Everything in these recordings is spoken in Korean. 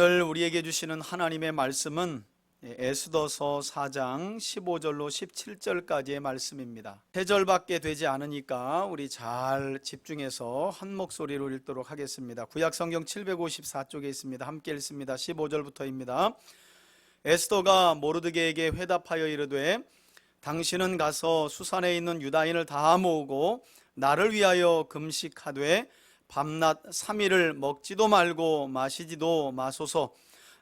오늘 우리에게 주시는 하나님의 말씀은 에스더서 4장 15절로 17절까지의 말씀입니다. 3절밖에 되지 않으니까 우리 잘 집중해서 한 목소리로 읽도록 하겠습니다. 구약성경 754쪽에 있습니다. 함께 읽습니다. 15절부터입니다. 에스더가 모르드게에게 회답하여 이르되 당신은 가서 수산에 있는 유다인을 다 모으고 나를 위하여 금식하되 밤낮 3일을 먹지도 말고 마시지도 마소서.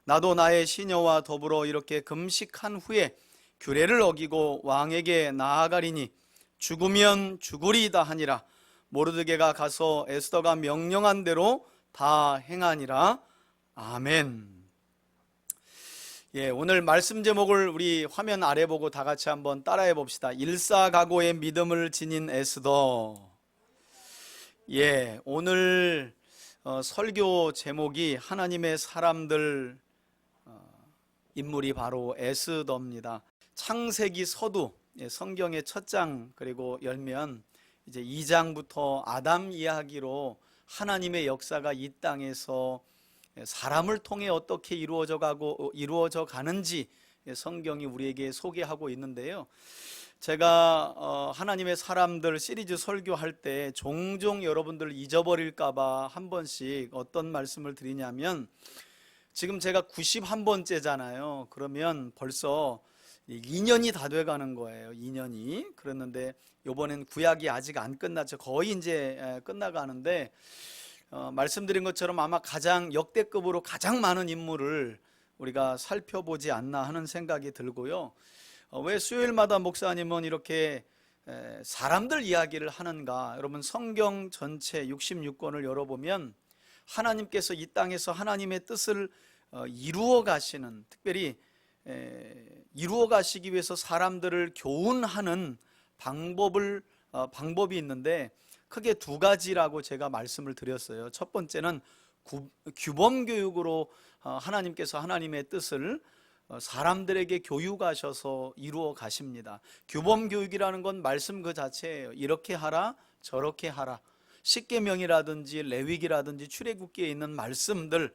나도 나의 시녀와 더불어 이렇게 금식한 후에 규례를 어기고 왕에게 나아가리니 죽으면 죽으리이다 하니라. 모르드게가 가서 에스더가 명령한 대로 다 행하니라. 아멘. 오늘 말씀 제목을 우리 화면 아래 보고 다 같이 한번 따라해 봅시다. 일사각오의 믿음을 지닌 에스더. 오늘 설교 제목이 하나님의 사람들, 인물이 바로 에스더입니다. 창세기 서두, 성경의 첫 장, 그리고 열면 이제 2장부터 아담 이야기로 하나님의 역사가 이 땅에서 사람을 통해 어떻게 이루어져 가는지 성경이 우리에게 소개하고 있는데요. 제가 하나님의 사람들 시리즈 설교할 때 종종 여러분들 잊어버릴까봐 한 번씩 어떤 말씀을 드리냐면, 지금 제가 91번째잖아요. 그러면 벌써 2년이 다 돼가는 거예요. 2년이. 그랬는데 이번엔 구약이 아직 안 끝났죠. 거의 이제 끝나가는데 말씀드린 것처럼 아마 가장 역대급으로 가장 많은 인물을 우리가 살펴보지 않나 하는 생각이 들고요. 왜 수요일마다 목사님은 이렇게 사람들 이야기를 하는가? 여러분, 성경 전체 66권을 열어보면 하나님께서 이 땅에서 하나님의 뜻을 이루어 가시는, 특별히 이루어 가시기 위해서 사람들을 교훈하는 방법이 있는데 크게 두 가지라고 제가 말씀을 드렸어요. 첫 번째는 규범교육으로 하나님께서 하나님의 뜻을 사람들에게 교육하셔서 이루어 가십니다. 규범교육이라는 건 말씀 그 자체예요. 이렇게 하라, 저렇게 하라. 십계명이라든지 레위기라든지 출애굽기에 있는 말씀들,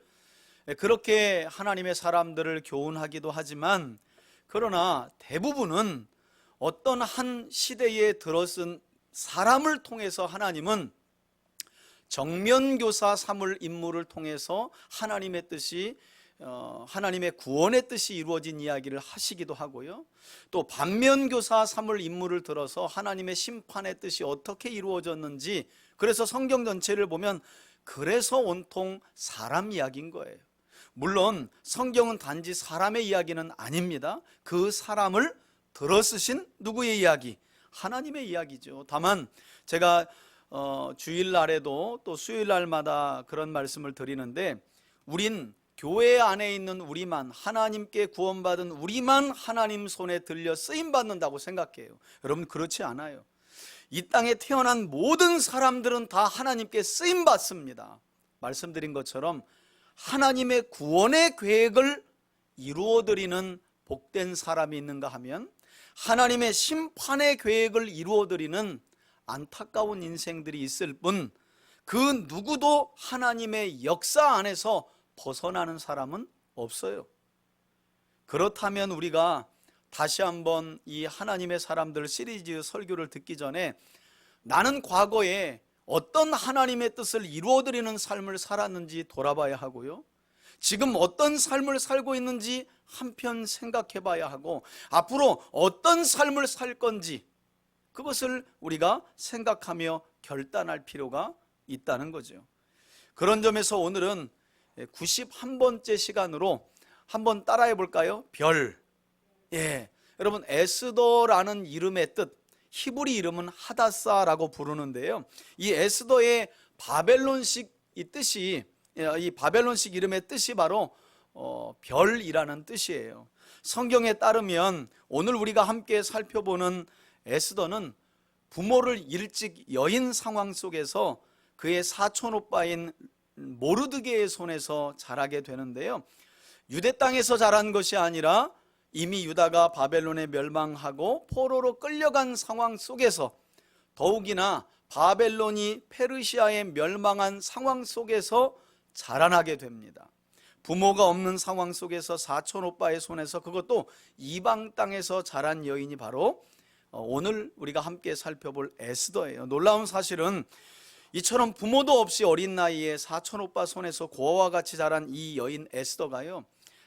그렇게 하나님의 사람들을 교훈하기도 하지만, 그러나 대부분은 어떤 한 시대에 들어선 사람을 통해서 하나님은 정면교사 삼을 인물을 통해서 하나님의 뜻이, 하나님의 구원의 뜻이 이루어진 이야기를 하시기도 하고요. 또 반면교사 삼을 인물을 들어서 하나님의 심판의 뜻이 어떻게 이루어졌는지, 그래서 성경 전체를 보면 그래서 온통 사람 이야기인 거예요. 물론 성경은 단지 사람의 이야기는 아닙니다. 그 사람을 들어쓰신 누구의 이야기? 하나님의 이야기죠. 다만 제가 주일날에도 또 수요일날마다 그런 말씀을 드리는데, 우린 교회 안에 있는 우리만, 하나님께 구원받은 우리만 하나님 손에 들려 쓰임받는다고 생각해요. 여러분, 그렇지 않아요. 이 땅에 태어난 모든 사람들은 다 하나님께 쓰임받습니다. 말씀드린 것처럼 하나님의 구원의 계획을 이루어드리는 복된 사람이 있는가 하면, 하나님의 심판의 계획을 이루어드리는 안타까운 인생들이 있을 뿐, 그 누구도 하나님의 역사 안에서 벗어나는 사람은 없어요. 그렇다면 우리가 다시 한번 이 하나님의 사람들 시리즈 설교를 듣기 전에 나는 과거에 어떤 하나님의 뜻을 이루어드리는 삶을 살았는지 돌아봐야 하고요, 지금 어떤 삶을 살고 있는지 한편 생각해 봐야 하고, 앞으로 어떤 삶을 살 건지 그것을 우리가 생각하며 결단할 필요가 있다는 거죠. 그런 점에서 오늘은 91번째 시간으로 한번 따라해 볼까요? 별. 여러분, 에스더라는 이름의 뜻, 히브리 이름은 하다사라고 부르는데요, 이 에스더의 바벨론식 이 바벨론식 이름의 뜻이 바로 별이라는 뜻이에요. 성경에 따르면 오늘 우리가 함께 살펴보는 에스더는 부모를 일찍 여인 상황 속에서 그의 사촌 오빠인 모르드게의 손에서 자라게 되는데요, 유대 땅에서 자란 것이 아니라 이미 유다가 바벨론에 멸망하고 포로로 끌려간 상황 속에서, 더욱이나 바벨론이 페르시아에 멸망한 상황 속에서 자라나게 됩니다. 부모가 없는 상황 속에서 사촌 오빠의 손에서, 그것도 이방 땅에서 자란 여인이 바로 오늘 우리가 함께 살펴볼 에스더예요. 놀라운 사실은 이처럼 부모도 없이 어린 나이에 사촌 오빠 손에서 고아와 같이 자란 이 여인 에스더가요,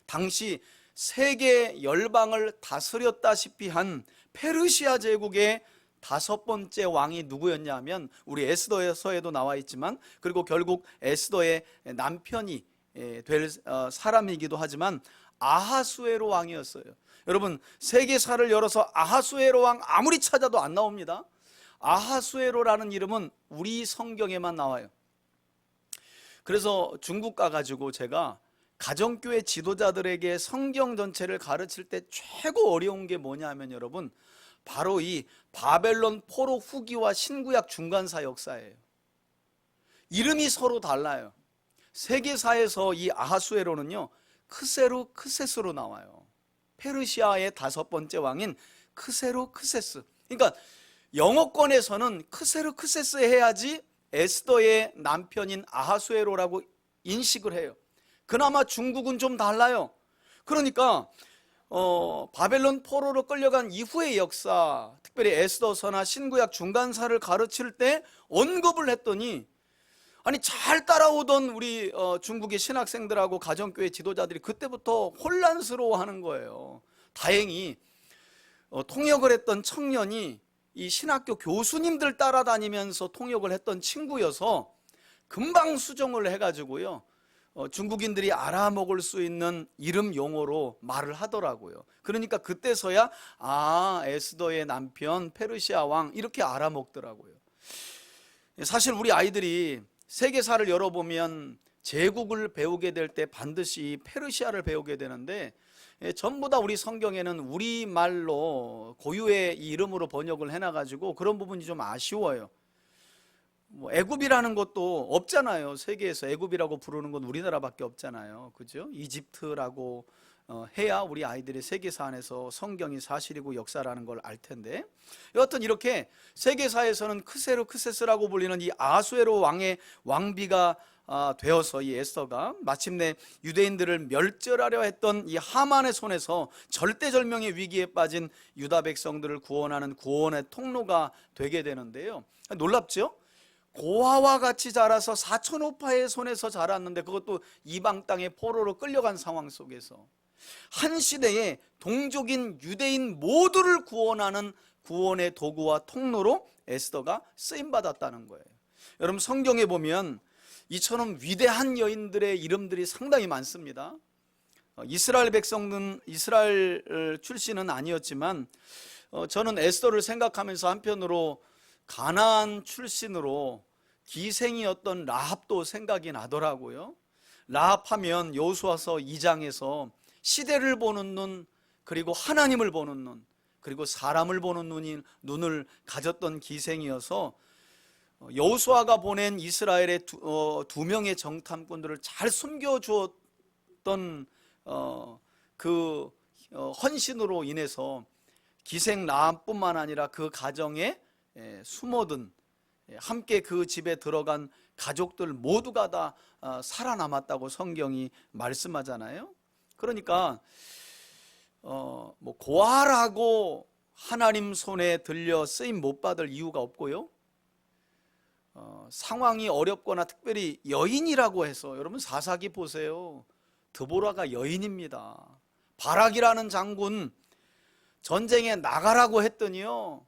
당시 세계 열방을 다스렸다시피 한 페르시아 제국의 5번째 왕이 누구였냐 하면 우리 에스더서에도 나와 있지만, 그리고 결국 에스더의 남편이 될 사람이기도 하지만 아하수에로 왕이었어요. 여러분, 세계사를 열어서 아하수에로 왕 아무리 찾아도 안 나옵니다. 아하수에로라는 이름은 우리 성경에만 나와요. 그래서 중국 가가지고 제가 가정교회 지도자들에게 성경 전체를 가르칠 때 최고 어려운 게 뭐냐 하면 여러분, 바로 이 바벨론 포로 후기와 신구약 중간사 역사예요. 이름이 서로 달라요. 세계사에서 이 아하수에로는요, 크세루 크세스로 나와요. 페르시아의 5번째 왕인 크세루 크세스. 그러니까 영어권에서는 크세루 크세스 해야지 에스더의 남편인 아하수에로라고 인식을 해요. 그나마 중국은 좀 달라요. 그러니까 바벨론 포로로 끌려간 이후의 역사, 특별히 에스더서나 신구약 중간사를 가르칠 때 언급을 했더니, 아니 잘 따라오던 우리 중국의 신학생들하고 가정교회 지도자들이 그때부터 혼란스러워하는 거예요. 다행히 통역을 했던 청년이 이 신학교 교수님들 따라다니면서 통역을 했던 친구여서 금방 수정을 해가지고요, 중국인들이 알아먹을 수 있는 이름 용어로 말을 하더라고요. 그러니까 그때서야 에스더의 남편 페르시아 왕 이렇게 알아먹더라고요. 사실 우리 아이들이 세계사를 열어보면 제국을 배우게 될 때 반드시 페르시아를 배우게 되는데, 전부 다 우리 성경에는 우리말로 고유의 이름으로 번역을 해놔가지고 그런 부분이 좀 아쉬워요. 애굽이라는 것도 없잖아요. 세계에서 애굽이라고 부르는 건 우리나라밖에 없잖아요. 그죠? 이집트라고 해야 우리 아이들이 세계사 안에서 성경이 사실이고 역사라는 걸 알 텐데, 여하튼 이렇게 세계사에서는 크세루 크세스라고 불리는 이 아하수에로 왕의 왕비가 되어서 이 에스더가 마침내 유대인들을 멸절하려 했던 이 하만의 손에서 절대절명의 위기에 빠진 유다 백성들을 구원하는 구원의 통로가 되게 되는데요. 놀랍죠? 고아와 같이 자라서 사촌 오빠의 손에서 자랐는데, 그것도 이방 땅의 포로로 끌려간 상황 속에서 한 시대에 동족인 유대인 모두를 구원하는 구원의 도구와 통로로 에스더가 쓰임받았다는 거예요. 여러분, 성경에 보면 이처럼 위대한 여인들의 이름들이 상당히 많습니다. 이스라엘 백성은 이스라엘 출신은 아니었지만 저는 에스더를 생각하면서 한편으로 가나안 출신으로 기생이었던 라합도 생각이 나더라고요. 라합하면 여호수아서 2장에서 시대를 보는 눈, 그리고 하나님을 보는 눈, 그리고 사람을 보는 눈을 가졌던 기생이어서 여호수아가 보낸 이스라엘의 두 명의 정탐꾼들을 잘 숨겨주었던 그 헌신으로 인해서 기생 라합뿐만 아니라 그 가정에 숨어든, 함께 그 집에 들어간 가족들 모두가 다 살아남았다고 성경이 말씀하잖아요. 그러니까 고아라고 하나님 손에 들려 쓰임 못 받을 이유가 없고요, 상황이 어렵거나 특별히 여인이라고 해서, 여러분 사사기 보세요. 드보라가 여인입니다. 바락이라는 장군 전쟁에 나가라고 했더니요,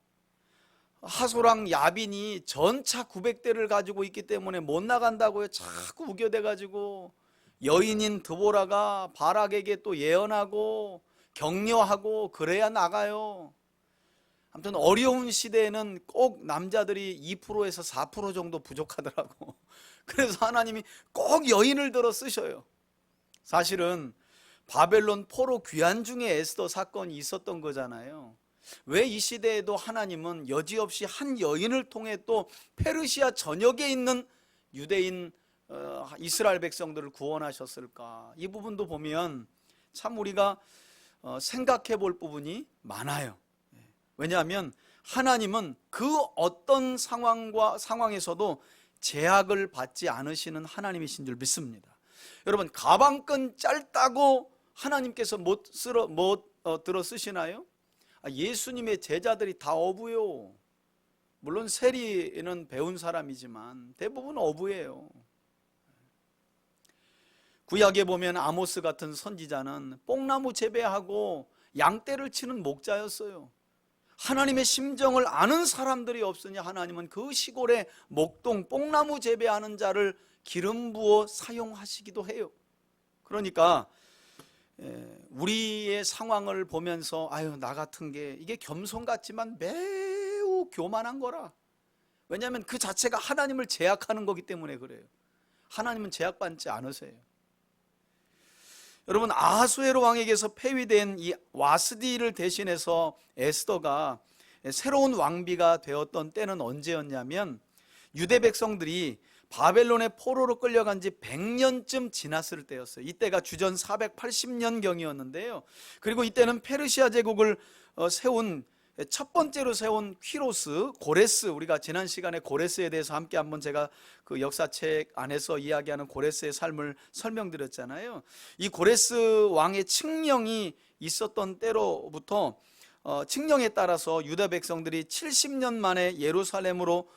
하소랑 야빈이 전차 900대를 가지고 있기 때문에 못 나간다고요. 자꾸 우겨대가지고 여인인 드보라가 바락에게 또 예언하고 격려하고 그래야 나가요. 아무튼 어려운 시대에는 꼭 남자들이 2%에서 4% 정도 부족하더라고. 그래서 하나님이 꼭 여인을 들어 쓰셔요. 사실은 바벨론 포로 귀환 중에 에스더 사건이 있었던 거잖아요. 왜 이 시대에도 하나님은 여지없이 한 여인을 통해 또 페르시아 전역에 있는 유대인 이스라엘 백성들을 구원하셨을까? 이 부분도 보면 참 우리가 생각해 볼 부분이 많아요. 왜냐하면 하나님은 그 어떤 상황에서도 제약을 받지 않으시는 하나님이신 줄 믿습니다. 여러분, 가방끈 짧다고 하나님께서 못 들어 쓰시나요? 예수님의 제자들이 다 어부요. 물론 세리는 배운 사람이지만 대부분 어부예요. 구약에 보면 아모스 같은 선지자는 뽕나무 재배하고 양떼를 치는 목자였어요. 하나님의 심정을 아는 사람들이 없으니 하나님은 그 시골에 목동 뽕나무 재배하는 자를 기름 부어 사용하시기도 해요. 그러니까 우리의 상황을 보면서 아유, 나 같은 게 이게 겸손 같지만 매우 교만한 거라. 왜냐하면 그 자체가 하나님을 제약하는 거기 때문에 그래요. 하나님은 제약받지 않으세요. 여러분, 아하수에로 왕에게서 폐위된 이 와스디를 대신해서 에스더가 새로운 왕비가 되었던 때는 언제였냐면 유대 백성들이 바벨론의 포로로 끌려간 지 100년쯤 지났을 때였어요. 이때가 주전 480년경이었는데요. 그리고 이때는 페르시아 제국을 첫 번째로 세운 퀴로스, 고레스, 우리가 지난 시간에 고레스에 대해서 함께 한번 제가 그 역사책 안에서 이야기하는 고레스의 삶을 설명드렸잖아요. 이 고레스 왕의 칙령이 있었던 때로부터 칙령에 따라서 유다 백성들이 70년 만에 예루살렘으로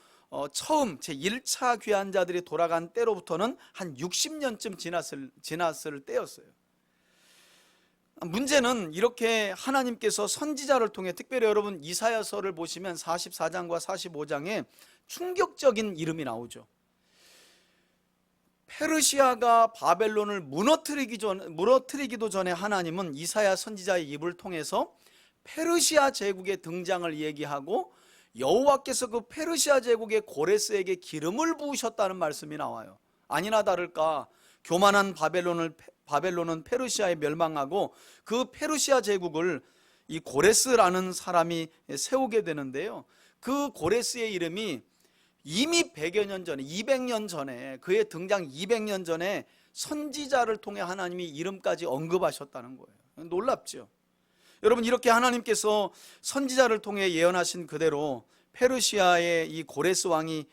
처음 제1차 귀환자들이 돌아간 때로부터는 한 60년쯤 지났을 때였어요. 문제는 이렇게 하나님께서 선지자를 통해, 특별히 여러분 이사야서를 보시면 44장과 45장에 충격적인 이름이 나오죠. 페르시아가 바벨론을 무너뜨리기도 전에 하나님은 이사야 선지자의 입을 통해서 페르시아 제국의 등장을 얘기하고 여호와께서 그 페르시아 제국의 고레스에게 기름을 부으셨다는 말씀이 나와요. 아니나 다를까 교만한 바벨론은 페르시아에 멸망하고 그 페르시아 제국을 이 고레스라는 사람이 세우게 되는데요. 그 고레스의 이름이 이미 100여 년 전에, 200년 전에, 그의 등장 200년 전에 선지자를 통해 하나님이 이름까지 언급하셨다는 거예요. 놀랍죠. 여러분, 이렇게 하나님께서 선지자를 통해 예언하신 그대로 페르시아의 이 고레스 왕이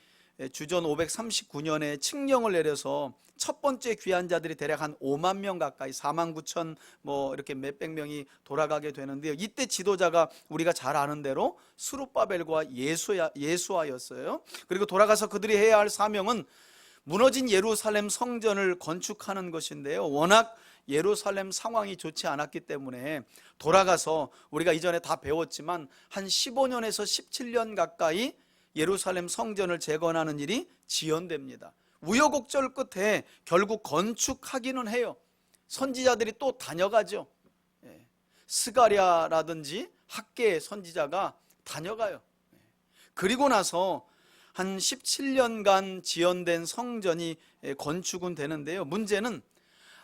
주전 539년에 칙령을 내려서 첫 번째 귀환자들이 대략 한 5만 명 가까이, 4만 9천 뭐 이렇게 몇백 명이 돌아가게 되는데요. 이때 지도자가 우리가 잘 아는 대로 스룹바벨과 예수아였어요. 그리고 돌아가서 그들이 해야 할 사명은 무너진 예루살렘 성전을 건축하는 것인데요. 워낙 예루살렘 상황이 좋지 않았기 때문에 돌아가서, 우리가 이전에 다 배웠지만 한 15년에서 17년 가까이 예루살렘 성전을 재건하는 일이 지연됩니다. 우여곡절 끝에 결국 건축하기는 해요. 선지자들이 또 다녀가죠. 스가랴라든지 학계 선지자가 다녀가요. 그리고 나서 한 17년간 지연된 성전이 건축은 되는데요. 문제는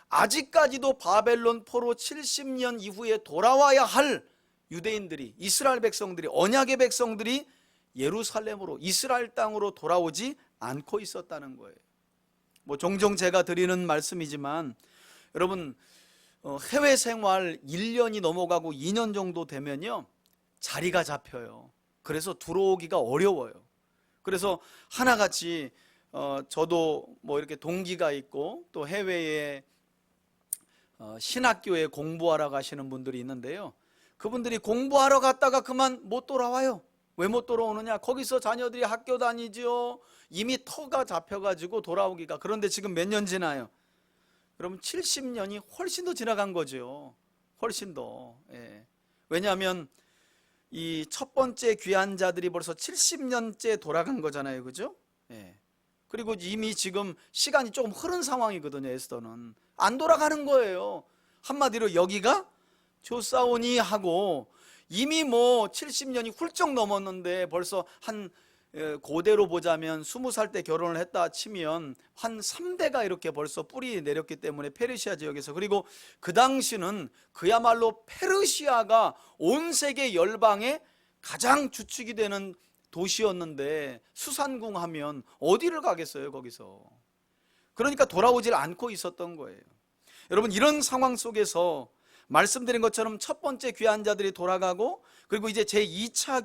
아직까지도 바벨론 포로 70년 이후에 돌아와야 할 유대인들이, 이스라엘 백성들이, 언약의 백성들이 예루살렘으로, 이스라엘 땅으로 돌아오지 않고 있었다는 거예요. 뭐 종종 제가 드리는 말씀이지만 여러분, 해외 생활 1년이 넘어가고 2년 정도 되면요, 자리가 잡혀요. 그래서 들어오기가 어려워요. 그래서 하나같이 저도 뭐 이렇게 동기가 있고 또 해외에 신학교에 공부하러 가시는 분들이 있는데요. 그분들이 공부하러 갔다가 그만 못 돌아와요. 왜 못 돌아오느냐? 거기서 자녀들이 학교 다니죠. 이미 터가 잡혀가지고 돌아오기가. 그런데 지금 몇 년 지나요? 여러분, 70년이 훨씬 더 지나간 거죠. 훨씬 더. 왜냐하면 이 첫 번째 귀환자들이 벌써 70년째 돌아간 거잖아요. 그죠? 그리고 이미 지금 시간이 조금 흐른 상황이거든요. 에스더는 안 돌아가는 거예요. 한마디로 여기가 조사오니 하고, 이미 뭐 70년이 훌쩍 넘었는데 벌써 한 고대로 보자면 20살 때 결혼을 했다 치면 한 3대가 이렇게 벌써 뿌리 내렸기 때문에 페르시아 지역에서. 그리고 그 당시는 그야말로 페르시아가 온 세계 열방의 가장 주축이 되는 도시였는데 수산궁 하면 어디를 가겠어요, 거기서. 그러니까 돌아오질 않고 있었던 거예요. 여러분, 이런 상황 속에서 말씀드린 것처럼 첫 번째 귀환자들이 돌아가고, 그리고 이제 제2차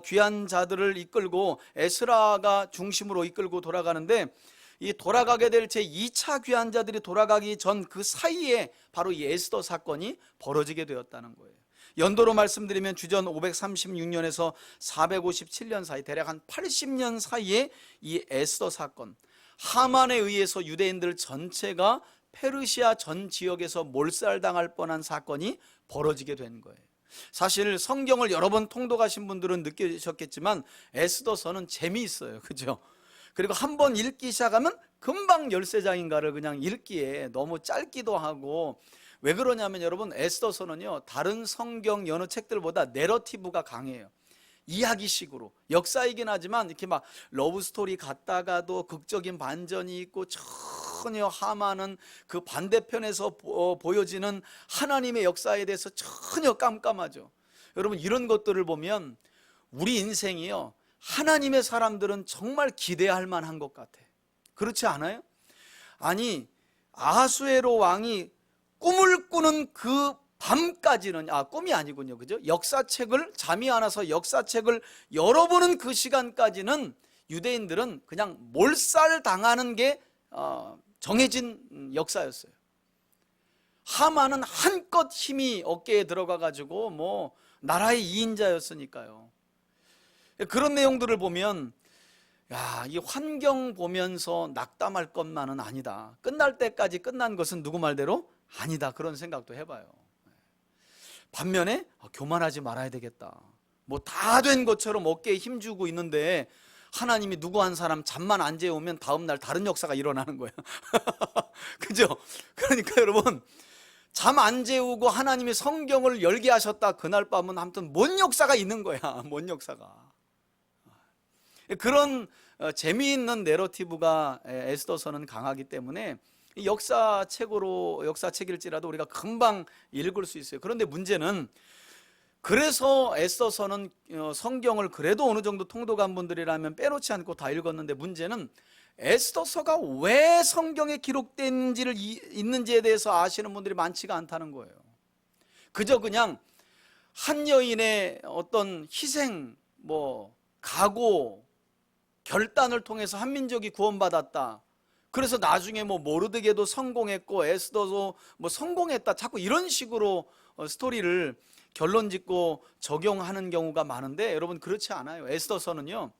귀환자들을 이끌고 에스라가 중심으로 이끌고 돌아가는데, 이 돌아가게 될 제2차 귀환자들이 돌아가기 전 그 사이에 바로 이 에스더 사건이 벌어지게 되었다는 거예요. 연도로 말씀드리면 주전 536년에서 457년 사이, 대략 한 80년 사이에 이 에스더 사건, 하만에 의해서 유대인들 전체가 페르시아 전 지역에서 몰살당할 뻔한 사건이 벌어지게 된 거예요. 사실 성경을 여러 번 통독하신 분들은 느끼셨겠지만 에스더서는 재미있어요. 그죠? 그리고 한번 읽기 시작하면 금방 13장인가를 그냥 읽기에 너무 짧기도 하고, 왜 그러냐면 여러분, 에스더서는요 다른 성경 여러 책들보다 내러티브가 강해요. 이야기식으로, 역사이긴 하지만 이렇게 막 러브스토리 같다가도 극적인 반전이 있고, 전혀 하만은 그 반대편에서 보여지는 하나님의 역사에 대해서 전혀 깜깜하죠. 여러분, 이런 것들을 보면 우리 인생이요, 하나님의 사람들은 정말 기대할 만한 것 같아. 그렇지 않아요? 아니, 아하수에로 왕이 꿈을 꾸는 그 밤까지는, 꿈이 아니군요, 그죠? 역사책을, 잠이 안 와서 역사책을 열어보는 그 시간까지는 유대인들은 그냥 몰살당하는 게 정해진 역사였어요. 하만은 한껏 힘이 어깨에 들어가 가지고 뭐 나라의 2인자였으니까요. 그런 내용들을 보면, 야, 이 환경 보면서 낙담할 것만은 아니다. 끝날 때까지 끝난 것은 누구 말대로 아니다. 그런 생각도 해봐요. 반면에 교만하지 말아야 되겠다. 뭐 다 된 것처럼 어깨에 힘주고 있는데 하나님이 누구 한 사람 잠만 안 재우면 다음날 다른 역사가 일어나는 거예요. 그죠? 그러니까 여러분, 잠 안 재우고 하나님이 성경을 열게 하셨다 그날 밤은 아무튼 뭔 역사가 있는 거야. 뭔 역사가. 그런 재미있는 내러티브가 에스더서는 강하기 때문에 역사책일지라도 우리가 금방 읽을 수 있어요. 그런데 문제는, 그래서 에스더서는 성경을 그래도 어느 정도 통독한 분들이라면 빼놓지 않고 다 읽었는데, 문제는 에스더서가 왜 성경에 기록된 있는지에 대해서 아시는 분들이 많지가 않다는 거예요. 그저 그냥 한 여인의 어떤 희생, 각오, 결단을 통해서 한민족이 구원받았다. 그래서 나중에 모르드게도 성공했고 에스더도 성공했다. 자꾸 이런 식으로 스토리를 결론 짓고 적용하는 경우가 많은데, 여러분 그렇지 않아요. 에스더서는요,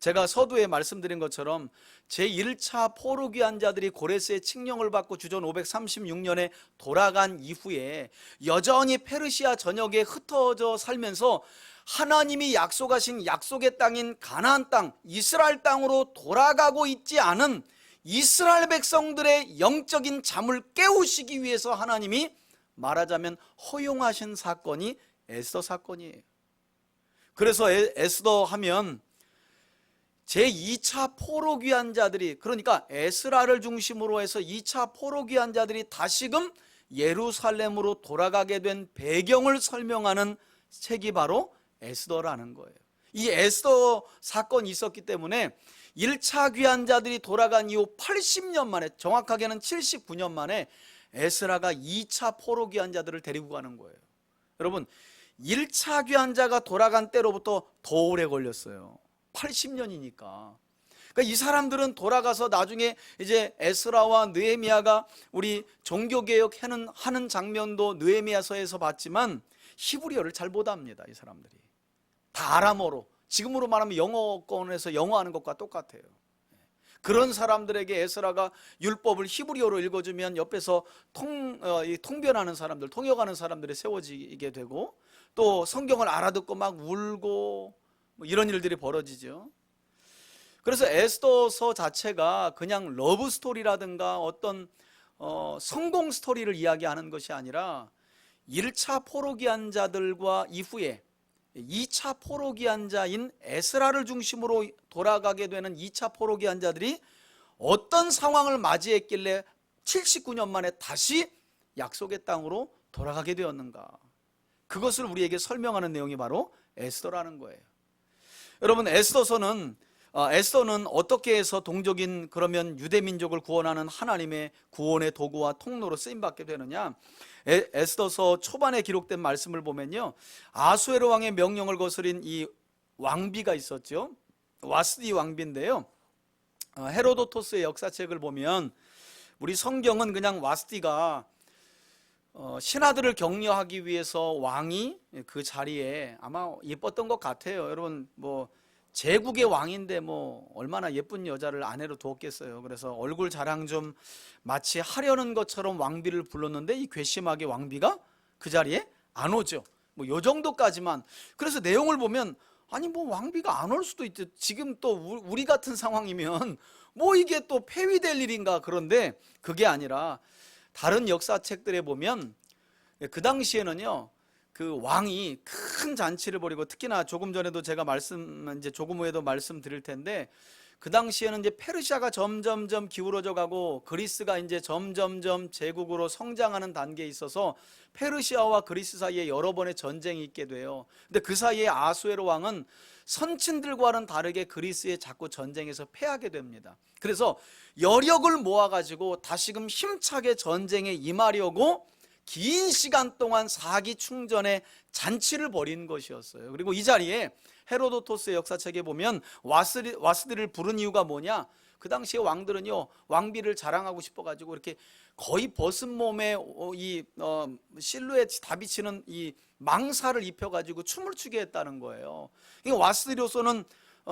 제가 서두에 말씀드린 것처럼 제1차 포로 귀환자들이 고레스의 칙령을 받고 주전 536년에 돌아간 이후에 여전히 페르시아 전역에 흩어져 살면서 하나님이 약속하신 약속의 땅인 가나안 땅, 이스라엘 땅으로 돌아가고 있지 않은 이스라엘 백성들의 영적인 잠을 깨우시기 위해서 하나님이 말하자면 허용하신 사건이 에스더 사건이에요. 그래서 에스더 하면 제2차 포로 귀환자들이, 그러니까 에스라를 중심으로 해서 2차 포로 귀환자들이 다시금 예루살렘으로 돌아가게 된 배경을 설명하는 책이 바로 에스더라는 거예요. 이 에스더 사건이 있었기 때문에 1차 귀환자들이 돌아간 이후 80년 만에, 정확하게는 79년 만에 에스라가 2차 포로 귀환자들을 데리고 가는 거예요. 여러분, 1차 귀환자가 돌아간 때로부터 더 오래 걸렸어요. 80년이니까. 그러니까 이 사람들은 돌아가서 나중에 이제 에스라와 느헤미야가 우리 종교개혁 하는 장면도 느헤미야서에서 봤지만 히브리어를 잘 못합니다. 이 사람들이 다 아람어로, 지금으로 말하면 영어권에서 영어하는 것과 똑같아요. 그런 사람들에게 에스라가 율법을 히브리어로 읽어주면 옆에서 통변하는 사람들, 통역하는 사람들이 세워지게 되고, 또 성경을 알아듣고 막 울고 이런 일들이 벌어지죠. 그래서 에스더서 자체가 그냥 러브 스토리라든가 어떤 성공 스토리를 이야기하는 것이 아니라 1차 포로 귀환자들과 이후에 2차 포로 귀환자인 에스라를 중심으로 돌아가게 되는 2차 포로 귀환자들이 어떤 상황을 맞이했길래 79년 만에 다시 약속의 땅으로 돌아가게 되었는가, 그것을 우리에게 설명하는 내용이 바로 에스더라는 거예요. 여러분, 에스더는 어떻게 해서 동족인 그러면 유대민족을 구원하는 하나님의 구원의 도구와 통로로 쓰임받게 되느냐. 에스더서 초반에 기록된 말씀을 보면요, 아수에로 왕의 명령을 거스린 이 왕비가 있었죠. 와스디 왕비인데요, 헤로도토스의 역사책을 보면 우리 성경은 그냥 와스티가 신하들을 격려하기 위해서 왕이 그 자리에 아마 예뻤던 것 같아요. 여러분 뭐 제국의 왕인데 뭐 얼마나 예쁜 여자를 아내로 두었겠어요. 그래서 얼굴 자랑 좀 마치 하려는 것처럼 왕비를 불렀는데 이 괘씸하게 왕비가 그 자리에 안 오죠. 뭐 요 정도까지만. 그래서 내용을 보면 아니 뭐 왕비가 안 올 수도 있죠. 지금 또 우리 같은 상황이면 뭐 이게 또 폐위될 일인가. 그런데 그게 아니라 다른 역사책들에 보면 그 당시에는요, 그 왕이 큰 잔치를 벌이고, 특히나 조금 전에도 제가 이제 조금 후에도 말씀드릴 텐데, 그 당시에는 이제 페르시아가 점점점 기울어져 가고 그리스가 이제 점점점 제국으로 성장하는 단계에 있어서 페르시아와 그리스 사이에 여러 번의 전쟁이 있게 돼요. 근데 그 사이에 아수에로 왕은 선친들과는 다르게 그리스에 자꾸 전쟁에서 패하게 됩니다. 그래서 여력을 모아가지고 다시금 힘차게 전쟁에 임하려고 긴 시간 동안 사기 충전의 잔치를 벌인 것이었어요. 그리고 이 자리에 헤로도토스의 역사책에 보면 와스디를 부른 이유가 뭐냐? 그 당시에 왕들은요, 왕비를 자랑하고 싶어가지고 이렇게 거의 벗은 몸에 이 실루엣이 다 비치는 이 망사를 입혀가지고 춤을 추게 했다는 거예요. 와스디로서는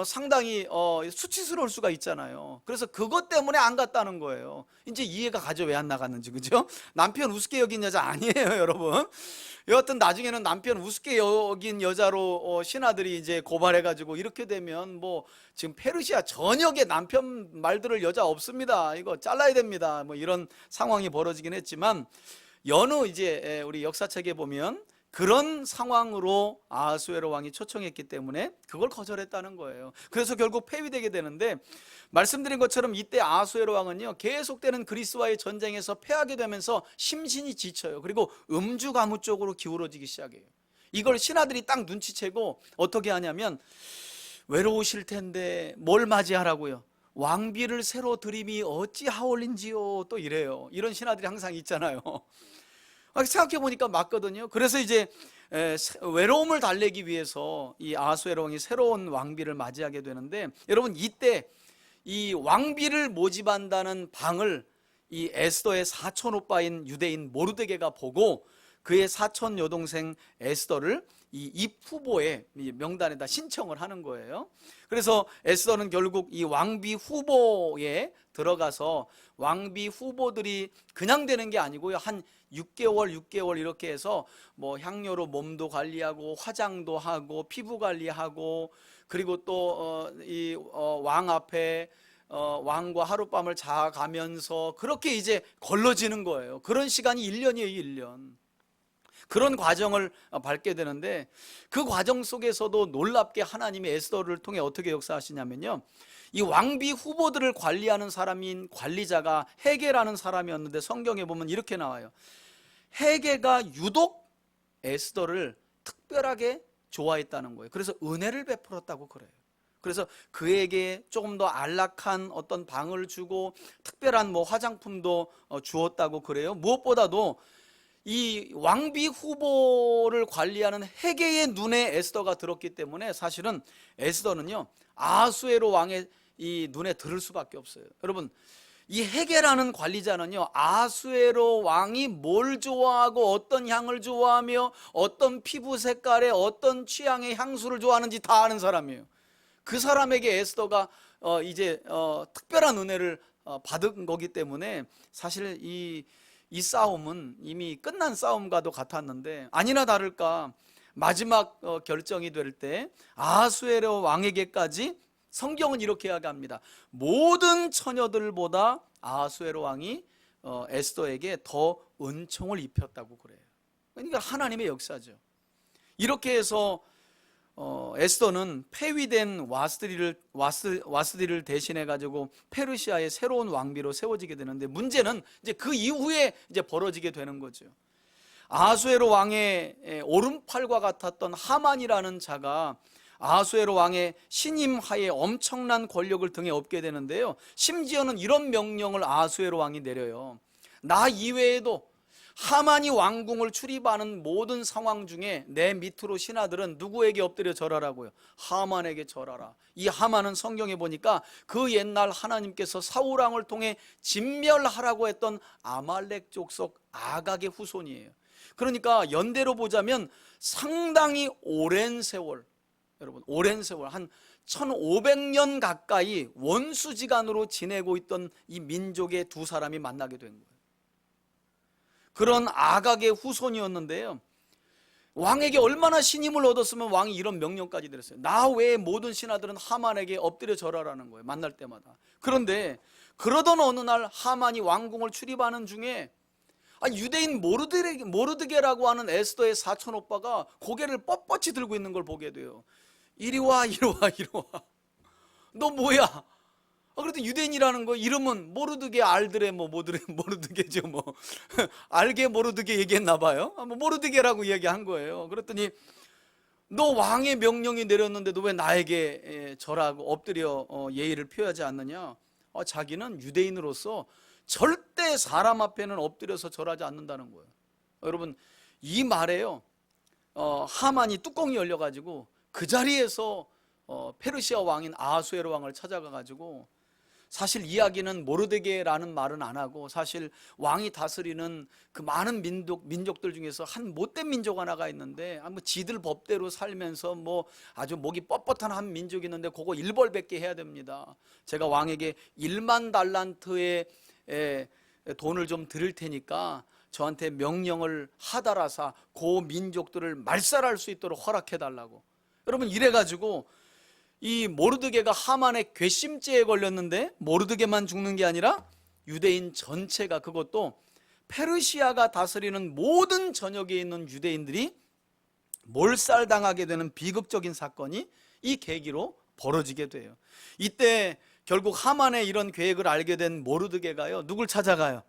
상당히 수치스러울 수가 있잖아요. 그래서 그것 때문에 안 갔다는 거예요. 이제 이해가 가죠. 왜 안 나갔는지. 그죠? 남편 우습게 여긴 여자 아니에요, 여러분. 여하튼 나중에는 남편 우습게 여긴 여자로 신하들이 이제 고발해가지고 이렇게 되면 뭐 지금 페르시아 전역에 남편 말 들을 여자 없습니다. 이거 잘라야 됩니다. 뭐 이런 상황이 벌어지긴 했지만 여느 이제 우리 역사책에 보면 그런 상황으로 아하수에로 왕이 초청했기 때문에 그걸 거절했다는 거예요. 그래서 결국 폐위되게 되는데, 말씀드린 것처럼 이때 아하수에로 왕은요, 계속되는 그리스와의 전쟁에서 패하게 되면서 심신이 지쳐요. 그리고 음주가무 쪽으로 기울어지기 시작해요. 이걸 신하들이 딱 눈치채고 어떻게 하냐면, 외로우실 텐데 뭘 맞이하라고요? 왕비를 새로 드림이 어찌 하올린지요? 또 이래요. 이런 신하들이 항상 있잖아요. 생각해보니까 맞거든요. 그래서 이제 외로움을 달래기 위해서 이 아하수에로 왕이 새로운 왕비를 맞이하게 되는데, 여러분 이때 이 왕비를 모집한다는 방을 이 에스더의 사촌 오빠인 유대인 모르드게가 보고 그의 사촌 여동생 에스더를 이 입후보의 명단에다 신청을 하는 거예요. 그래서 에스더는 결국 이 왕비 후보에 들어가서 왕비 후보들이 그냥 되는 게 아니고요, 한 6개월 이렇게 해서 뭐 향료로 몸도 관리하고 화장도 하고 피부 관리하고, 그리고 또 이 왕 앞에 왕과 하룻밤을 자가면서 그렇게 이제 걸러지는 거예요. 그런 시간이 1년이에요, 1년. 그런 과정을 밟게 되는데, 그 과정 속에서도 놀랍게 하나님이 에스더를 통해 어떻게 역사하시냐면요, 이 왕비 후보들을 관리하는 사람인 관리자가 헤게라는 사람이었는데, 성경에 보면 이렇게 나와요. 헤게가 유독 에스더를 특별하게 좋아했다는 거예요. 그래서 은혜를 베풀었다고 그래요. 그래서 그에게 조금 더 안락한 어떤 방을 주고 특별한 뭐 화장품도 주었다고 그래요. 무엇보다도 이 왕비 후보를 관리하는 헤게의 눈에 에스더가 들었기 때문에 사실은 에스더는요, 아하수에로 왕의 이 눈에 들을 수밖에 없어요. 여러분, 이 헤게라는 관리자는요, 아하수에로 왕이 뭘 좋아하고 어떤 향을 좋아하며 어떤 피부 색깔의 어떤 취향의 향수를 좋아하는지 다 아는 사람이에요. 그 사람에게 에스더가 이제 특별한 은혜를 받은 거기 때문에 사실 이 싸움은 이미 끝난 싸움과도 같았는데, 아니나 다를까 마지막 결정이 될 때 아하수에로 왕에게까지 성경은 이렇게 이야기합니다. 모든 처녀들보다 아하수에로 왕이 에스더에게 더 은총을 입혔다고 그래요. 그러니까 하나님의 역사죠. 이렇게 해서 에스더는 폐위된 와스디를 대신해 가지고 페르시아의 새로운 왕비로 세워지게 되는데, 문제는 이제 그 이후에 이제 벌어지게 되는 거죠. 아하수에로 왕의 오른팔과 같았던 하만이라는 자가 아하수에로 왕의 신임하에 엄청난 권력을 등에 업게 되는데요, 심지어는 이런 명령을 아하수에로 왕이 내려요. 나 이외에도 하만이 왕궁을 출입하는 모든 상황 중에 내 밑으로 신하들은 누구에게 엎드려 절하라고요? 하만에게 절하라. 이 하만은 성경에 보니까 그 옛날 하나님께서 사울왕을 통해 진멸하라고 했던 아말렉 족속 아각의 후손이에요. 그러니까 연대로 보자면 상당히 오랜 세월, 여러분 오랜 세월, 한 1500년 가까이 원수지간으로 지내고 있던 이 민족의 두 사람이 만나게 된 거예요. 그런 아각의 후손이었는데요, 왕에게 얼마나 신임을 얻었으면 왕이 이런 명령까지 드렸어요. 나 외에 모든 신하들은 하만에게 엎드려 절하라는 거예요, 만날 때마다. 그런데 그러던 어느 날 하만이 왕궁을 출입하는 중에 유대인 모르드게라고 하는 에스더의 사촌 오빠가 고개를 뻣뻣이 들고 있는 걸 보게 돼요. 이리 와, 이리 와, 이리 와. 너 뭐야? 그래도 유대인이라는 거 이름은 모르드게 알드레 모르드게죠 뭐. 알게 모르드게 얘기했나 봐요. 모르드게라고 얘기한 거예요. 그랬더니 너 왕의 명령이 내렸는데 너 왜 나에게 절하고 엎드려 예의를 표하지 않느냐? 자기는 유대인으로서 절대 사람 앞에는 엎드려서 절하지 않는다는 거예요. 여러분 이 말에요, 하만이 뚜껑이 열려가지고 그 자리에서 페르시아 왕인 아하수에로 왕을 찾아가가지고, 사실 이야기는 모르드게라는 말은 안 하고 사실 왕이 다스리는 그 많은 민족들 중에서 한 못된 민족 하나가 있는데 지들 법대로 살면서 아주 목이 뻣뻣한 한 민족이 있는데 그거 일벌백계 해야 됩니다. 제가 왕에게 1만 달란트의 돈을 좀 드릴 테니까 저한테 명령을 하달아서 그 민족들을 말살할 수 있도록 허락해 달라고. 여러분 이래가지고 이 모르드게가 하만의 괘씸죄에 걸렸는데 모르드게만 죽는 게 아니라 유대인 전체가, 그것도 페르시아가 다스리는 모든 전역에 있는 유대인들이 몰살당하게 되는 비극적인 사건이 이 계기로 벌어지게 돼요. 이때 결국 하만의 이런 계획을 알게 된 모르드게가요, 누굴 찾아가요?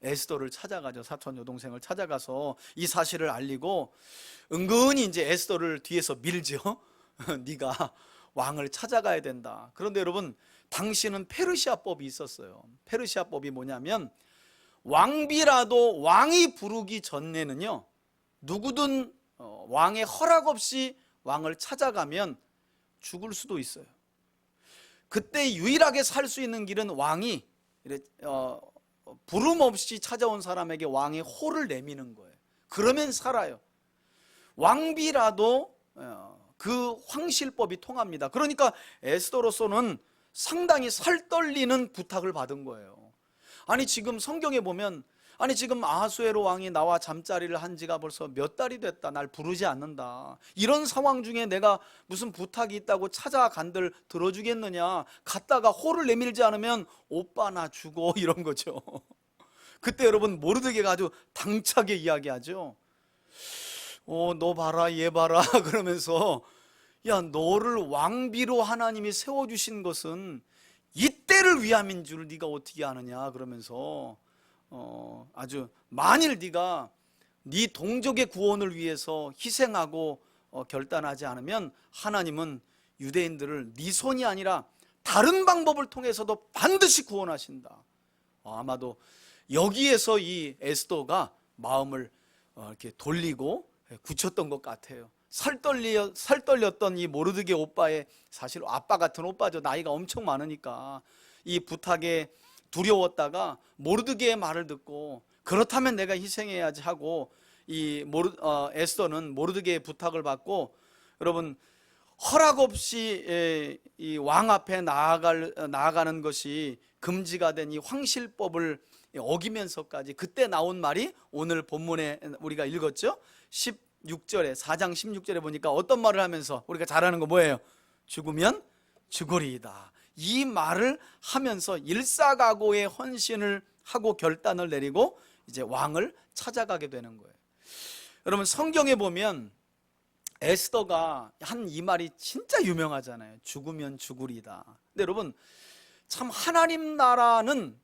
에스더를 찾아가죠. 사촌 여동생을 찾아가서 이 사실을 알리고 은근히 이제 에스더를 뒤에서 밀죠. 네가 왕을 찾아가야 된다. 그런데 여러분 당시는 페르시아법이 있었어요. 페르시아법이 뭐냐면 왕비라도 왕이 부르기 전에는요, 누구든 왕의 허락 없이 왕을 찾아가면 죽을 수도 있어요. 그때 유일하게 살 수 있는 길은 왕이 부름 없이 찾아온 사람에게 왕의 호를 내미는 거예요. 그러면 살아요. 왕비라도 그 황실법이 통합니다. 그러니까 에스더로서는 상당히 살떨리는 부탁을 받은 거예요. 지금 성경에 보면 지금 아하수에로 왕이 나와 잠자리를 한 지가 벌써 몇 달이 됐다, 날 부르지 않는다, 이런 상황 중에 내가 무슨 부탁이 있다고 찾아간들 들어주겠느냐, 갔다가 호를 내밀지 않으면 오빠 나 죽어, 이런 거죠. 그때 여러분 모르드게가 아주 당차게 이야기하죠. 너 봐라 얘 봐라 그러면서, 야 너를 왕비로 하나님이 세워주신 것은 이때를 위함인 줄 네가 어떻게 아느냐 그러면서 아주 만일 네가 네 동족의 구원을 위해서 희생하고 결단하지 않으면 하나님은 유대인들을 네 손이 아니라 다른 방법을 통해서도 반드시 구원하신다. 아마도 여기에서 이 에스더가 마음을 이렇게 돌리고 굳혔던 것 같아요. 살떨렸던 이 모르드게 오빠의, 사실 아빠 같은 오빠죠. 나이가 엄청 많으니까 이 부탁에 두려웠다가 모르드게의 말을 듣고 그렇다면 내가 희생해야지 하고 에스더는 모르드게의 부탁을 받고, 여러분 허락 없이 이 왕 앞에 나아가는 것이 금지가 된 이 황실법을 어기면서까지, 그때 나온 말이 오늘 본문에 우리가 읽었죠. 16절에 4장 16절에 보니까 어떤 말을 하면서 우리가 잘 아는 거 뭐예요? 죽으면 죽으리이다. 이 말을 하면서 일사각오의 헌신을 하고 결단을 내리고 이제 왕을 찾아가게 되는 거예요. 여러분 성경에 보면 에스더가 한 이 말이 진짜 유명하잖아요. 죽으면 죽으리다. 근데 여러분 참 하나님 나라는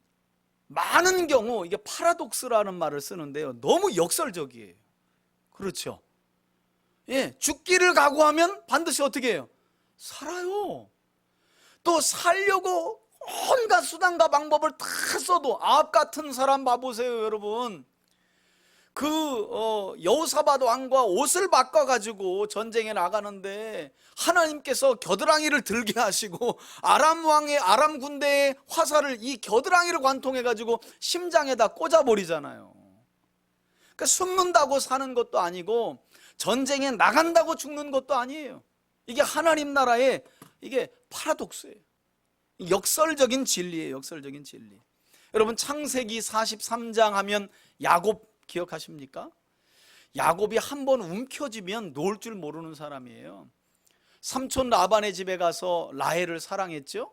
많은 경우 이게 파라독스라는 말을 쓰는데요, 너무 역설적이에요. 그렇죠? 예, 죽기를 각오하면 반드시 어떻게 해요? 살아요. 또 살려고 온갖 수단과 방법을 다 써도, 아합 같은 사람 봐보세요 여러분. 여호사밧 왕과 옷을 바꿔가지고 전쟁에 나가는데 하나님께서 겨드랑이를 들게 하시고 아람 군대의 화살을 이 겨드랑이를 관통해가지고 심장에다 꽂아버리잖아요. 그러니까 숨는다고 사는 것도 아니고 전쟁에 나간다고 죽는 것도 아니에요. 이게 하나님 나라의 이게 파라독스예요. 역설적인 진리예요. 역설적인 진리. 여러분 창세기 43장 하면 야곱 기억하십니까? 야곱이 한번 움켜쥐면 놓을 줄 모르는 사람이에요. 삼촌 라반의 집에 가서 라헬을 사랑했죠.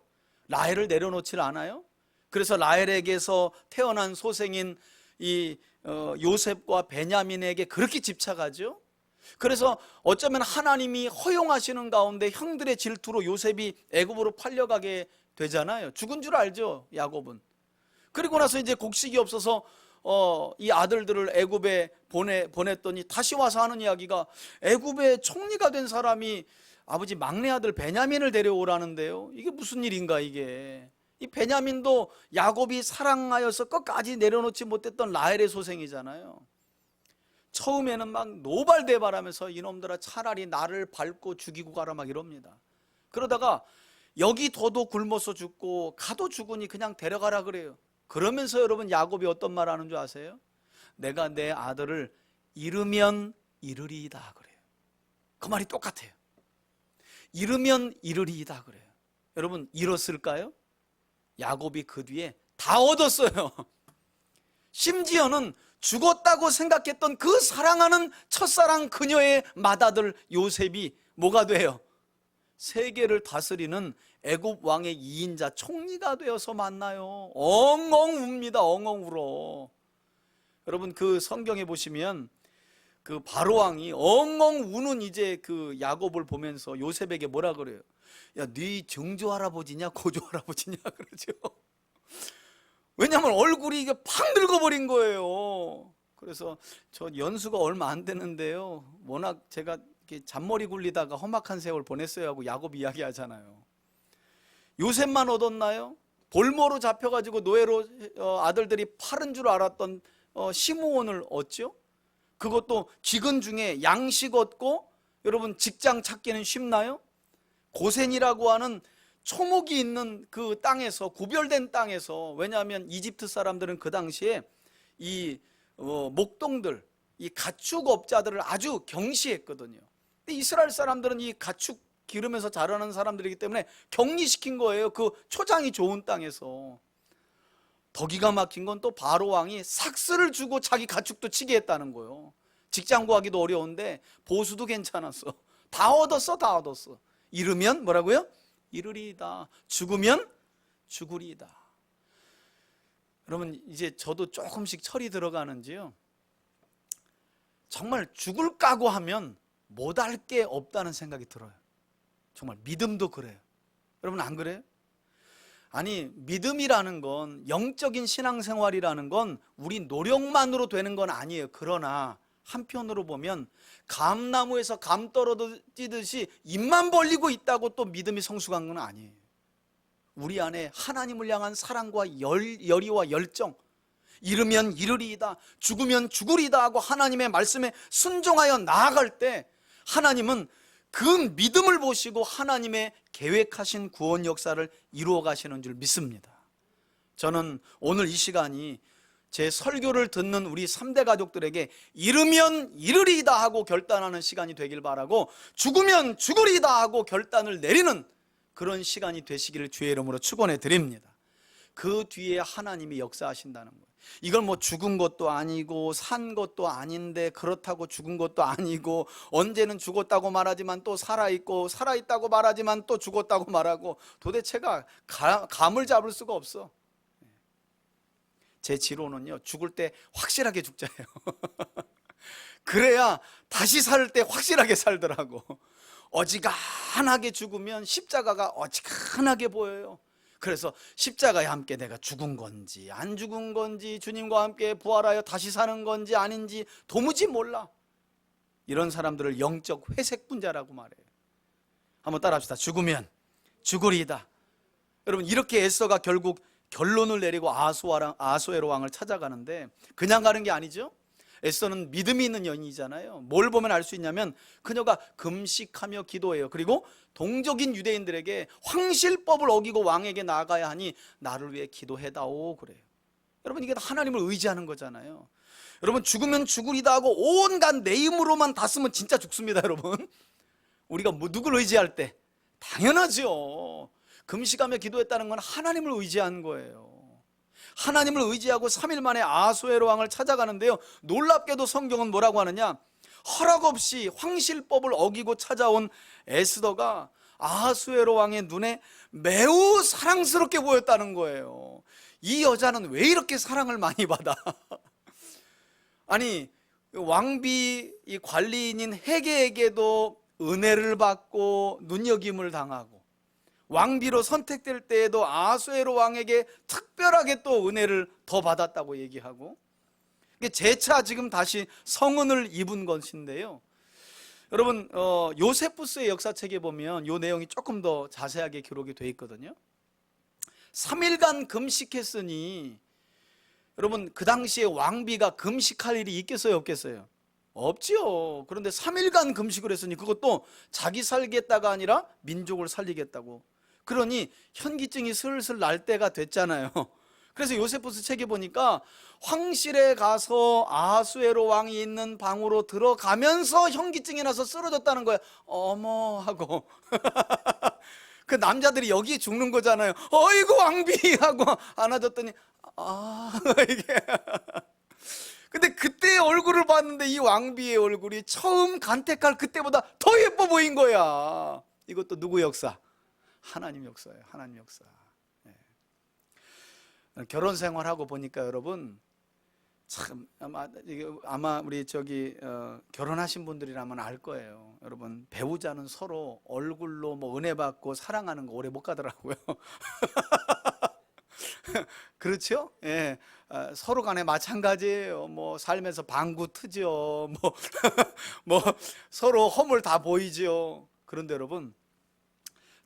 라헬을 내려놓질 않아요. 그래서 라헬에게서 태어난 소생인 이 요셉과 베냐민에게 그렇게 집착하죠. 그래서 어쩌면 하나님이 허용하시는 가운데 형들의 질투로 요셉이 애굽으로 팔려가게 되잖아요. 죽은 줄 알죠, 야곱은. 그리고 나서 이제 곡식이 없어서 이 아들들을 애굽에 보냈더니 다시 와서 하는 이야기가 애굽의 총리가 된 사람이 아버지 막내 아들 베냐민을 데려오라는데요. 이게 무슨 일인가 이게. 이 베냐민도 야곱이 사랑하여서 끝까지 내려놓지 못했던 라헬의 소생이잖아요. 처음에는 막 노발대발하면서 이놈들아 차라리 나를 밟고 죽이고 가라 막 이럽니다. 그러다가 여기 둬도 굶어서 죽고 가도 죽으니 그냥 데려가라 그래요. 그러면서 여러분 야곱이 어떤 말 하는 줄 아세요? 내가 내 아들을 잃으면 잃으리이다 그래요. 그 말이 똑같아요. 잃으면 잃으리이다 그래요. 여러분 잃었을까요? 야곱이 그 뒤에 다 얻었어요. 심지어는 죽었다고 생각했던 그 사랑하는 첫사랑 그녀의 맏아들 요셉이 뭐가 돼요? 세계를 다스리는 애굽 왕의 2인자 총리가 되어서 만나요. 엉엉 웁니다. 엉엉 울어. 여러분 그 성경에 보시면 그 바로 왕이 엉엉 우는 이제 그 야곱을 보면서 요셉에게 뭐라 그래요? 야, 네 증조 할아버지냐 고조 할아버지냐 그러죠. 왜냐하면 얼굴이 이게 팍 늙어버린 거예요. 그래서 저 연수가 얼마 안 되는데요, 워낙 제가 이렇게 잔머리 굴리다가 험악한 세월 보냈어요 하고 야곱 이야기하잖아요. 요셉만 얻었나요? 볼모로 잡혀가지고 노예로 아들들이 팔은 줄 알았던 시므온을 얻죠. 그것도 기근 중에 양식 얻고, 여러분 직장 찾기는 쉽나요? 고센이라고 하는 초목이 있는 그 땅에서, 구별된 땅에서, 왜냐하면 이집트 사람들은 그 당시에 이 목동들, 이 가축업자들을 아주 경시했거든요. 근데 이스라엘 사람들은 이 가축 기르면서 자라는 사람들이기 때문에 격리시킨 거예요. 그 초장이 좋은 땅에서. 더 기가 막힌 건 또 바로 왕이 삭스를 주고 자기 가축도 치게 했다는 거예요. 직장 구하기도 어려운데 보수도 괜찮았어. 다 얻었어, 다 얻었어. 잃으면 뭐라고요? 잃으리이다. 죽으면 죽으리이다. 여러분 이제 저도 조금씩 철이 들어가는지요, 정말 죽을 각오하면 못할 게 없다는 생각이 들어요. 정말 믿음도 그래요. 여러분 안 그래요? 아니 믿음이라는 건, 영적인 신앙생활이라는 건 우리 노력만으로 되는 건 아니에요. 그러나 한편으로 보면 감나무에서 감 떨어지듯이 입만 벌리고 있다고 또 믿음이 성숙한 건 아니에요. 우리 안에 하나님을 향한 사랑과 열의와 열정, 잃으면 잃으리이다, 죽으면 죽으리이다 하고 하나님의 말씀에 순종하여 나아갈 때 하나님은 그 믿음을 보시고 하나님의 계획하신 구원 역사를 이루어 가시는 줄 믿습니다. 저는 오늘 이 시간이 제 설교를 듣는 우리 3대 가족들에게 잃으면 잃으리이다 하고 결단하는 시간이 되길 바라고, 죽으면 죽으리이다 하고 결단을 내리는 그런 시간이 되시기를 주의 이름으로 축원해 드립니다. 그 뒤에 하나님이 역사하신다는 거예요. 이걸 뭐 죽은 것도 아니고 산 것도 아닌데 그렇다고 죽은 것도 아니고, 언제는 죽었다고 말하지만 또 살아있고 살아있다고 말하지만 또 죽었다고 말하고, 도대체가 감을 잡을 수가 없어. 제 지론은요, 죽을 때 확실하게 죽자예요. 그래야 다시 살 때 확실하게 살더라고. 어지간하게 죽으면 십자가가 어지간하게 보여요. 그래서 십자가에 함께 내가 죽은 건지 안 죽은 건지, 주님과 함께 부활하여 다시 사는 건지 아닌지 도무지 몰라. 이런 사람들을 영적 회색 분자라고 말해요. 한번 따라합시다. 죽으면 죽으리이다. 여러분 이렇게 에서가 결국 결론을 내리고 아수에로 왕을 찾아가는데, 그냥 가는 게 아니죠. 에스더는 믿음이 있는 여인이잖아요. 뭘 보면 알 수 있냐면 그녀가 금식하며 기도해요. 그리고 동족인 유대인들에게 황실법을 어기고 왕에게 나아가야 하니 나를 위해 기도해다오 그래요. 여러분, 이게 하나님을 의지하는 거잖아요. 여러분, 죽으면 죽으리다 하고 온갖 내 힘으로만 다 쓰면 진짜 죽습니다. 여러분, 우리가 누구를 의지할 때? 당연하죠. 금식하며 기도했다는 건 하나님을 의지한 거예요. 하나님을 의지하고 3일 만에 아수에로 왕을 찾아가는데요, 놀랍게도 성경은 뭐라고 하느냐, 허락 없이 황실법을 어기고 찾아온 에스더가 아수에로 왕의 눈에 매우 사랑스럽게 보였다는 거예요. 이 여자는 왜 이렇게 사랑을 많이 받아? 아니, 왕비 이 관리인인 헤게에게도 은혜를 받고 눈여김을 당하고, 왕비로 선택될 때에도 아수에로 왕에게 특별하게 또 은혜를 더 받았다고 얘기하고, 재차 지금 다시 성은을 입은 것인데요, 여러분, 요세푸스의 역사책에 보면 이 내용이 조금 더 자세하게 기록이 되어 있거든요. 3일간 금식했으니 여러분, 그 당시에 왕비가 금식할 일이 있겠어요, 없겠어요? 없지요. 그런데 3일간 금식을 했으니 그것도 자기 살겠다가 아니라 민족을 살리겠다고. 그러니 현기증이 슬슬 날 때가 됐잖아요. 그래서 요세푸스 책에 보니까 황실에 가서 아수에로 왕이 있는 방으로 들어가면서 현기증이 나서 쓰러졌다는 거예요. 어머 하고 그 남자들이 여기 죽는 거잖아요. 어이구 왕비 하고 안아줬더니 이게 근데 그때 얼굴을 봤는데 이 왕비의 얼굴이 처음 간택할 그때보다 더 예뻐 보인 거야. 이것도 누구 역사? 하나님 역사예요. 하나님 역사. 결혼 생활하고 보니까 여러분, 참 아마 우리 결혼하신 분들이라면 알 거예요. 여러분, 배우자는 서로 얼굴로 뭐 은혜 받고 사랑하는 거 오래 못 가더라고요. 그렇죠? 예, 서로 간에 마찬가지예요. 뭐 삶에서 방구 트죠. 뭐 서로 허물 다 보이죠. 그런데 여러분,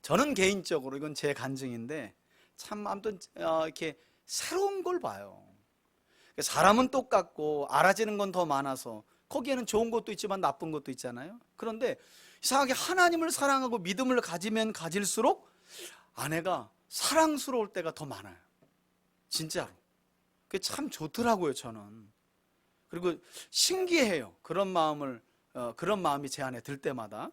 저는 개인적으로 이건 제 간증인데 참 아무튼 이렇게 새로운 걸 봐요. 사람은 똑같고 알아지는 건 더 많아서 거기에는 좋은 것도 있지만 나쁜 것도 있잖아요. 그런데 이상하게 하나님을 사랑하고 믿음을 가지면 가질수록 아내가 사랑스러울 때가 더 많아요. 진짜로. 그게 참 좋더라고요, 저는. 그리고 신기해요. 그런 마음이 제 안에 들 때마다.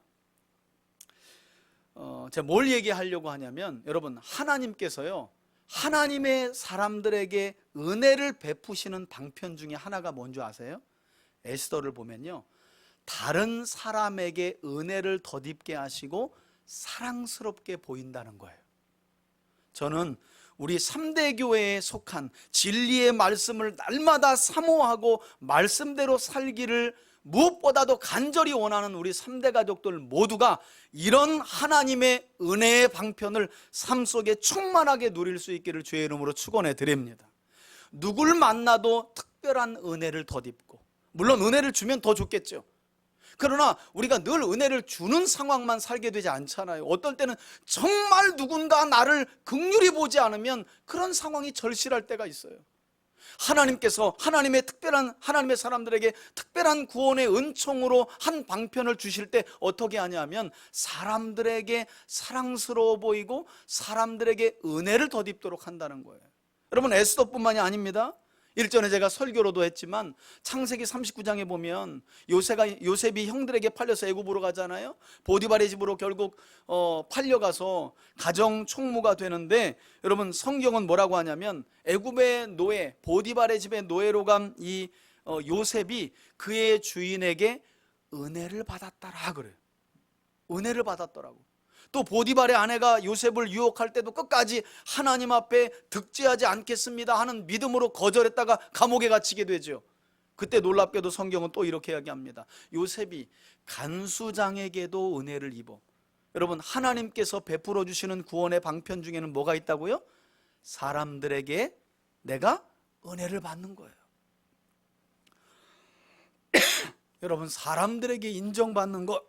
제가 뭘 얘기하려고 하냐면, 여러분, 하나님께서요, 하나님의 사람들에게 은혜를 베푸시는 방편 중에 하나가 뭔지 아세요? 에스더를 보면요, 다른 사람에게 은혜를 덧입게 하시고 사랑스럽게 보인다는 거예요. 저는 우리 3대 교회에 속한 진리의 말씀을 날마다 사모하고 말씀대로 살기를 무엇보다도 간절히 원하는 우리 3대 가족들 모두가 이런 하나님의 은혜의 방편을 삶 속에 충만하게 누릴 수 있기를 주의 이름으로 축원해 드립니다. 누굴 만나도 특별한 은혜를 덧입고, 물론 은혜를 주면 더 좋겠죠. 그러나 우리가 늘 은혜를 주는 상황만 살게 되지 않잖아요. 어떨 때는 정말 누군가 나를 긍휼히 보지 않으면 그런 상황이 절실할 때가 있어요. 하나님께서 하나님의 사람들에게 특별한 구원의 은총으로 한 방편을 주실 때 어떻게 하냐면 사람들에게 사랑스러워 보이고 사람들에게 은혜를 덧입도록 한다는 거예요. 여러분, 에스더뿐만이 아닙니다. 일전에 제가 설교로도 했지만 창세기 39장에 보면 요셉이 형들에게 팔려서 애굽으로 가잖아요. 보디발의 집으로 결국 팔려가서 가정 총무가 되는데, 여러분, 성경은 뭐라고 하냐면 애굽의 노예, 보디발의 집의 노예로 간 이 요셉이 그의 주인에게 은혜를 받았다라 그래요. 은혜를 받았더라고. 또 보디발의 아내가 요셉을 유혹할 때도 끝까지 하나님 앞에 득죄하지 않겠습니다 하는 믿음으로 거절했다가 감옥에 갇히게 되죠. 그때 놀랍게도 성경은 또 이렇게 이야기합니다. 요셉이 간수장에게도 은혜를 입어. 여러분, 하나님께서 베풀어 주시는 구원의 방편 중에는 뭐가 있다고요? 사람들에게 내가 은혜를 받는 거예요. 여러분, 사람들에게 인정받는 거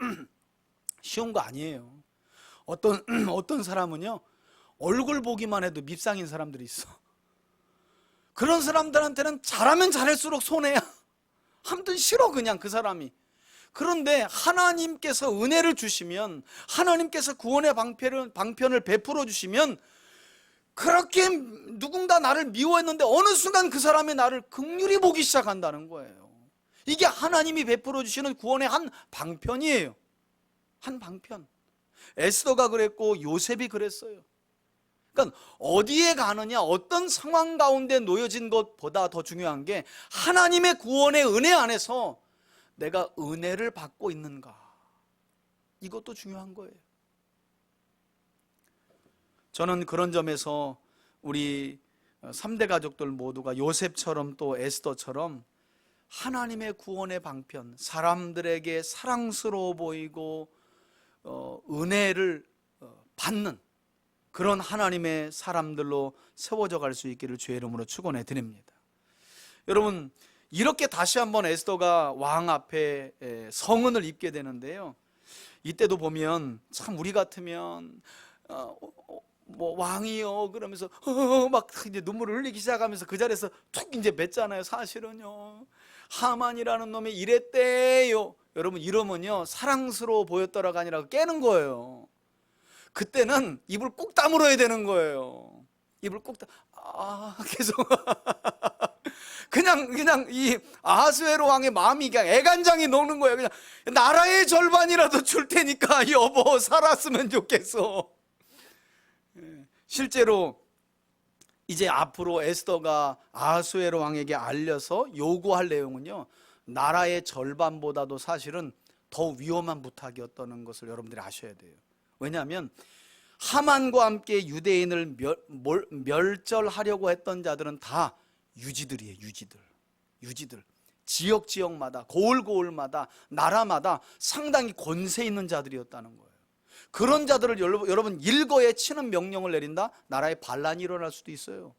쉬운 거 아니에요. 어떤 사람은요, 얼굴 보기만 해도 밉상인 사람들이 있어. 그런 사람들한테는 잘하면 잘할수록 손해야. 아무튼 싫어 그냥 그 사람이. 그런데 하나님께서 은혜를 주시면, 하나님께서 구원의 방편을 베풀어 주시면, 그렇게 누군가 나를 미워했는데 어느 순간 그 사람이 나를 긍휼히 보기 시작한다는 거예요. 이게 하나님이 베풀어 주시는 구원의 한 방편이에요. 한 방편. 에스더가 그랬고 요셉이 그랬어요. 그러니까 어디에 가느냐, 어떤 상황 가운데 놓여진 것보다 더 중요한 게 하나님의 구원의 은혜 안에서 내가 은혜를 받고 있는가, 이것도 중요한 거예요. 저는 그런 점에서 우리 3대 가족들 모두가 요셉처럼 또 에스더처럼 하나님의 구원의 방편, 사람들에게 사랑스러워 보이고 은혜를 받는 그런 하나님의 사람들로 세워져 갈 수 있기를 주의 이름으로 축원해 드립니다. 여러분, 이렇게 다시 한번 에스더가 왕 앞에 성은을 입게 되는데요, 이때도 보면 참 우리 같으면 뭐 왕이요 그러면서 막 이제 눈물을 흘리기 시작하면서 그 자리에서 툭 이제 맺잖아요. 사실은요, 하만이라는 놈이 이랬대요. 여러분, 이러면요 사랑스러워 보였더라가 아니라 깨는 거예요. 그때는 입을 꾹 다물어야 되는 거예요. 입을 꾹 계속 그냥 이 아하수에로 왕의 마음이 그냥 애간장이 녹는 거예요. 그냥 나라의 절반이라도 줄 테니까 여보 살았으면 좋겠어. 실제로 이제 앞으로 에스더가 아하수에로 왕에게 알려서 요구할 내용은요, 나라의 절반보다도 사실은 더 위험한 부탁이었다는 것을 여러분들이 아셔야 돼요. 왜냐하면 하만과 함께 유대인을 멸절하려고 했던 자들은 다 유지들이에요. 유지들. 지역마다, 고을마다, 나라마다 상당히 권세 있는 자들이었다는 거예요. 그런 자들을 여러분 일거에 치는 명령을 내린다? 나라에 반란이 일어날 수도 있어요.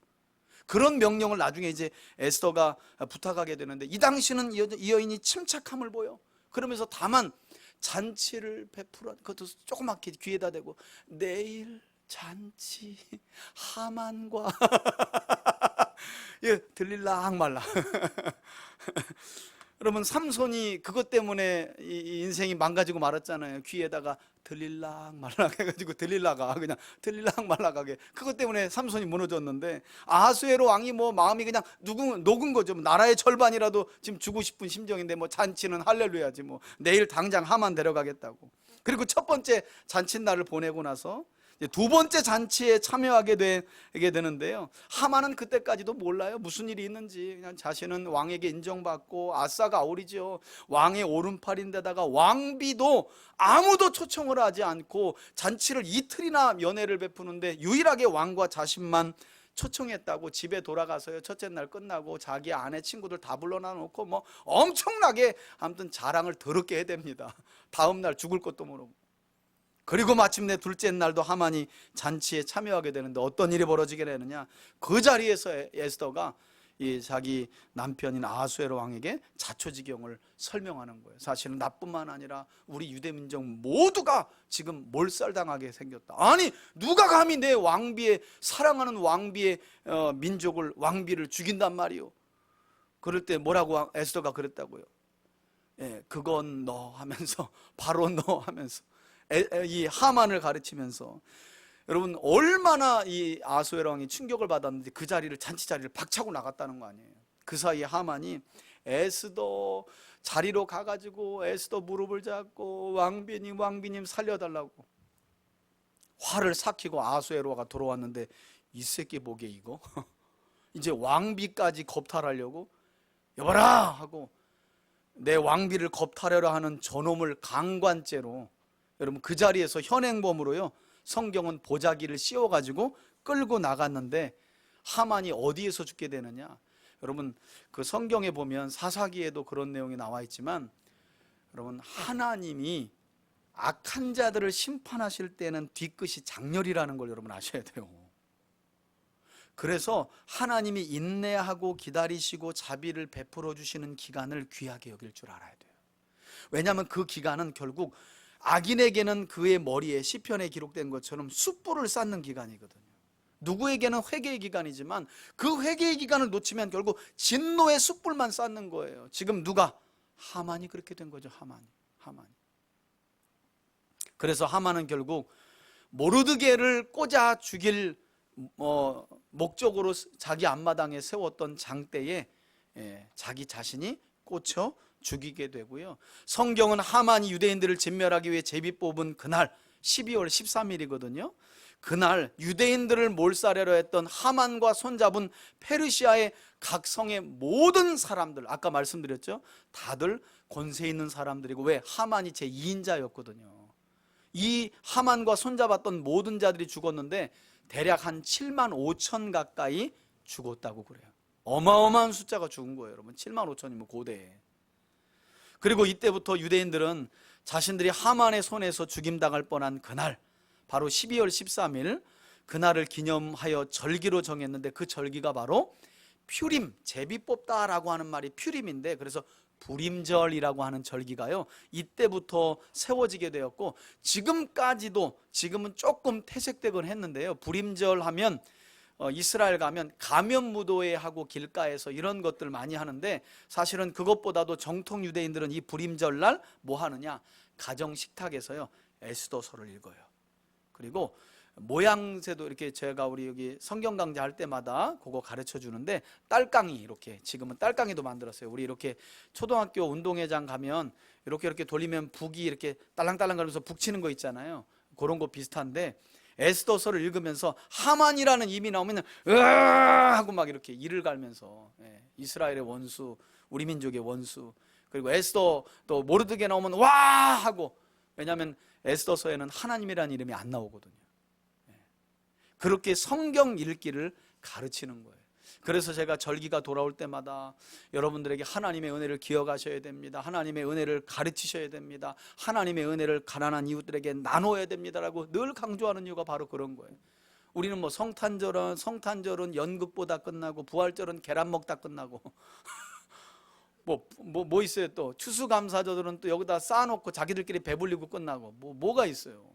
그런 명령을 나중에 이제 에스더가 부탁하게 되는데, 이 당시는 이 여인이 침착함을 보여. 그러면서 다만 잔치를 베풀어, 그것도 조그맣게 귀에다 대고, 내일 잔치 하만과 예, 들릴랑 말라. 여러분, 삼손이 그것 때문에 이 인생이 망가지고 말았잖아요. 귀에다가 들릴랑 말락 해가지고 들릴라가 그냥 들릴랑 말락하게, 그것 때문에 삼손이 무너졌는데, 아하수에로 왕이 뭐 마음이 그냥 녹은 거죠. 나라의 절반이라도 지금 주고 싶은 심정인데 뭐 잔치는 할렐루야지, 뭐 내일 당장 하만 데려가겠다고. 그리고 첫 번째 잔칫날을 보내고 나서 두 번째 잔치에 참여하게 되게 되는데요, 하만은 그때까지도 몰라요. 무슨 일이 있는지. 그냥 자신은 왕에게 인정받고 아싸가 아우리죠. 왕의 오른팔인데다가 왕비도 아무도 초청을 하지 않고 잔치를 이틀이나 연회를 베푸는데 유일하게 왕과 자신만 초청했다고 집에 돌아가서요, 첫째 날 끝나고 자기 아내 친구들 다 불러놔 놓고 뭐 엄청나게 아무튼 자랑을 더럽게 해댑니다. 다음 날 죽을 것도 모르고. 그리고 마침내 둘째 날도 하만이 잔치에 참여하게 되는데 어떤 일이 벌어지게 되느냐, 그 자리에서 에스더가 이 자기 남편인 아하수에로 왕에게 자초지경을 설명하는 거예요. 사실은 나뿐만 아니라 우리 유대민족 모두가 지금 몰살당하게 생겼다. 아니, 누가 감히 내 왕비의, 사랑하는 왕비의 민족을, 왕비를 죽인단 말이오. 그럴 때 뭐라고 에스더가 그랬다고요? 예, 그건 너 하면서, 바로 너 하면서 이 하만을 가르치면서, 여러분 얼마나 이 아하수에로 왕이 충격을 받았는데 그 자리를, 잔치 자리를 박차고 나갔다는 거 아니에요. 그 사이에 하만이 에스더 자리로 가가지고 에스더 무릎을 잡고 왕비님 살려달라고 화를 삭히고 아하수에로 왕가 돌아왔는데, 이 새끼 보게 이거 이제 왕비까지 겁탈하려고, 여봐라 하고 내 왕비를 겁탈하려 하는 저놈을 강관죄로, 여러분 그 자리에서 현행범으로요, 성경은 보자기를 씌워가지고 끌고 나갔는데, 하만이 어디에서 죽게 되느냐, 여러분 그 성경에 보면 사사기에도 그런 내용이 나와 있지만, 여러분 하나님이 악한 자들을 심판하실 때는 뒤끝이 장렬이라는 걸 여러분 아셔야 돼요. 그래서 하나님이 인내하고 기다리시고 자비를 베풀어 주시는 기간을 귀하게 여길 줄 알아야 돼요. 왜냐하면 그 기간은 결국 악인에게는 그의 머리에 시편에 기록된 것처럼 숯불을 쌓는 기간이거든요. 누구에게는 회개의 기간이지만 그 회개의 기간을 놓치면 결국 진노의 숯불만 쌓는 거예요. 지금 누가? 하만이 그렇게 된 거죠. 하만이. 그래서 하만은 결국 모르드게를 꽂아 죽일 목적으로 자기 앞마당에 세웠던 장대에 자기 자신이 꽂혀 죽이게 되고요. 성경은 하만이 유대인들을 진멸하기 위해 제비 뽑은 그날 12월 13일이거든요. 그날 유대인들을 몰살하려 했던 하만과 손잡은 페르시아의 각 성의 모든 사람들, 아까 말씀드렸죠, 다들 권세 있는 사람들이고, 왜? 하만이 제2인자였거든요 이 하만과 손잡았던 모든 자들이 죽었는데 대략 한 7만 5천 가까이 죽었다고 그래요. 어마어마한 숫자가 죽은 거예요, 여러분. 7만 5천이면 고대에. 그리고 이때부터 유대인들은 자신들이 하만의 손에서 죽임당할 뻔한 그날, 바로 12월 13일, 그날을 기념하여 절기로 정했는데 그 절기가 바로 퓨림, 제비 뽑다라고 하는 말이 퓨림인데, 그래서 불임절이라고 하는 절기가요, 이때부터 세워지게 되었고, 지금까지도, 지금은 조금 퇴색되곤 했는데요, 불임절 하면 이스라엘 가면 가면무도회 하고 길가에서 이런 것들 많이 하는데, 사실은 그것보다도 정통 유대인들은 이 불임절날 뭐 하느냐, 가정 식탁에서요 에스더서를 읽어요. 그리고 모양새도 이렇게, 제가 우리 여기 성경 강좌 할 때마다 그거 가르쳐 주는데, 딸깡이, 이렇게 지금은 딸깡이도 만들었어요. 우리 이렇게 초등학교 운동회장 가면 이렇게 돌리면 북이 이렇게 딸랑딸랑 거리면서 북 치는 거 있잖아요. 그런 거 비슷한데, 에스더서를 읽으면서 하만이라는 이름이 나오면 으아 하고 막 이렇게 이를 갈면서, 이스라엘의 원수, 우리 민족의 원수. 그리고 에스더, 또 모르드게 나오면 와 하고, 왜냐하면 에스더서에는 하나님이라는 이름이 안 나오거든요. 그렇게 성경 읽기를 가르치는 거예요. 그래서 제가 절기가 돌아올 때마다 여러분들에게 하나님의 은혜를 기억하셔야 됩니다. 하나님의 은혜를 가르치셔야 됩니다. 하나님의 은혜를 가난한 이웃들에게 나눠야 됩니다라고 늘 강조하는 이유가 바로 그런 거예요. 우리는 뭐 성탄절은 연극보다 끝나고, 부활절은 계란 먹다 끝나고 뭐 있어요? 또 추수감사절은 또 여기다 쌓아놓고 자기들끼리 배불리고 끝나고, 뭐가 있어요?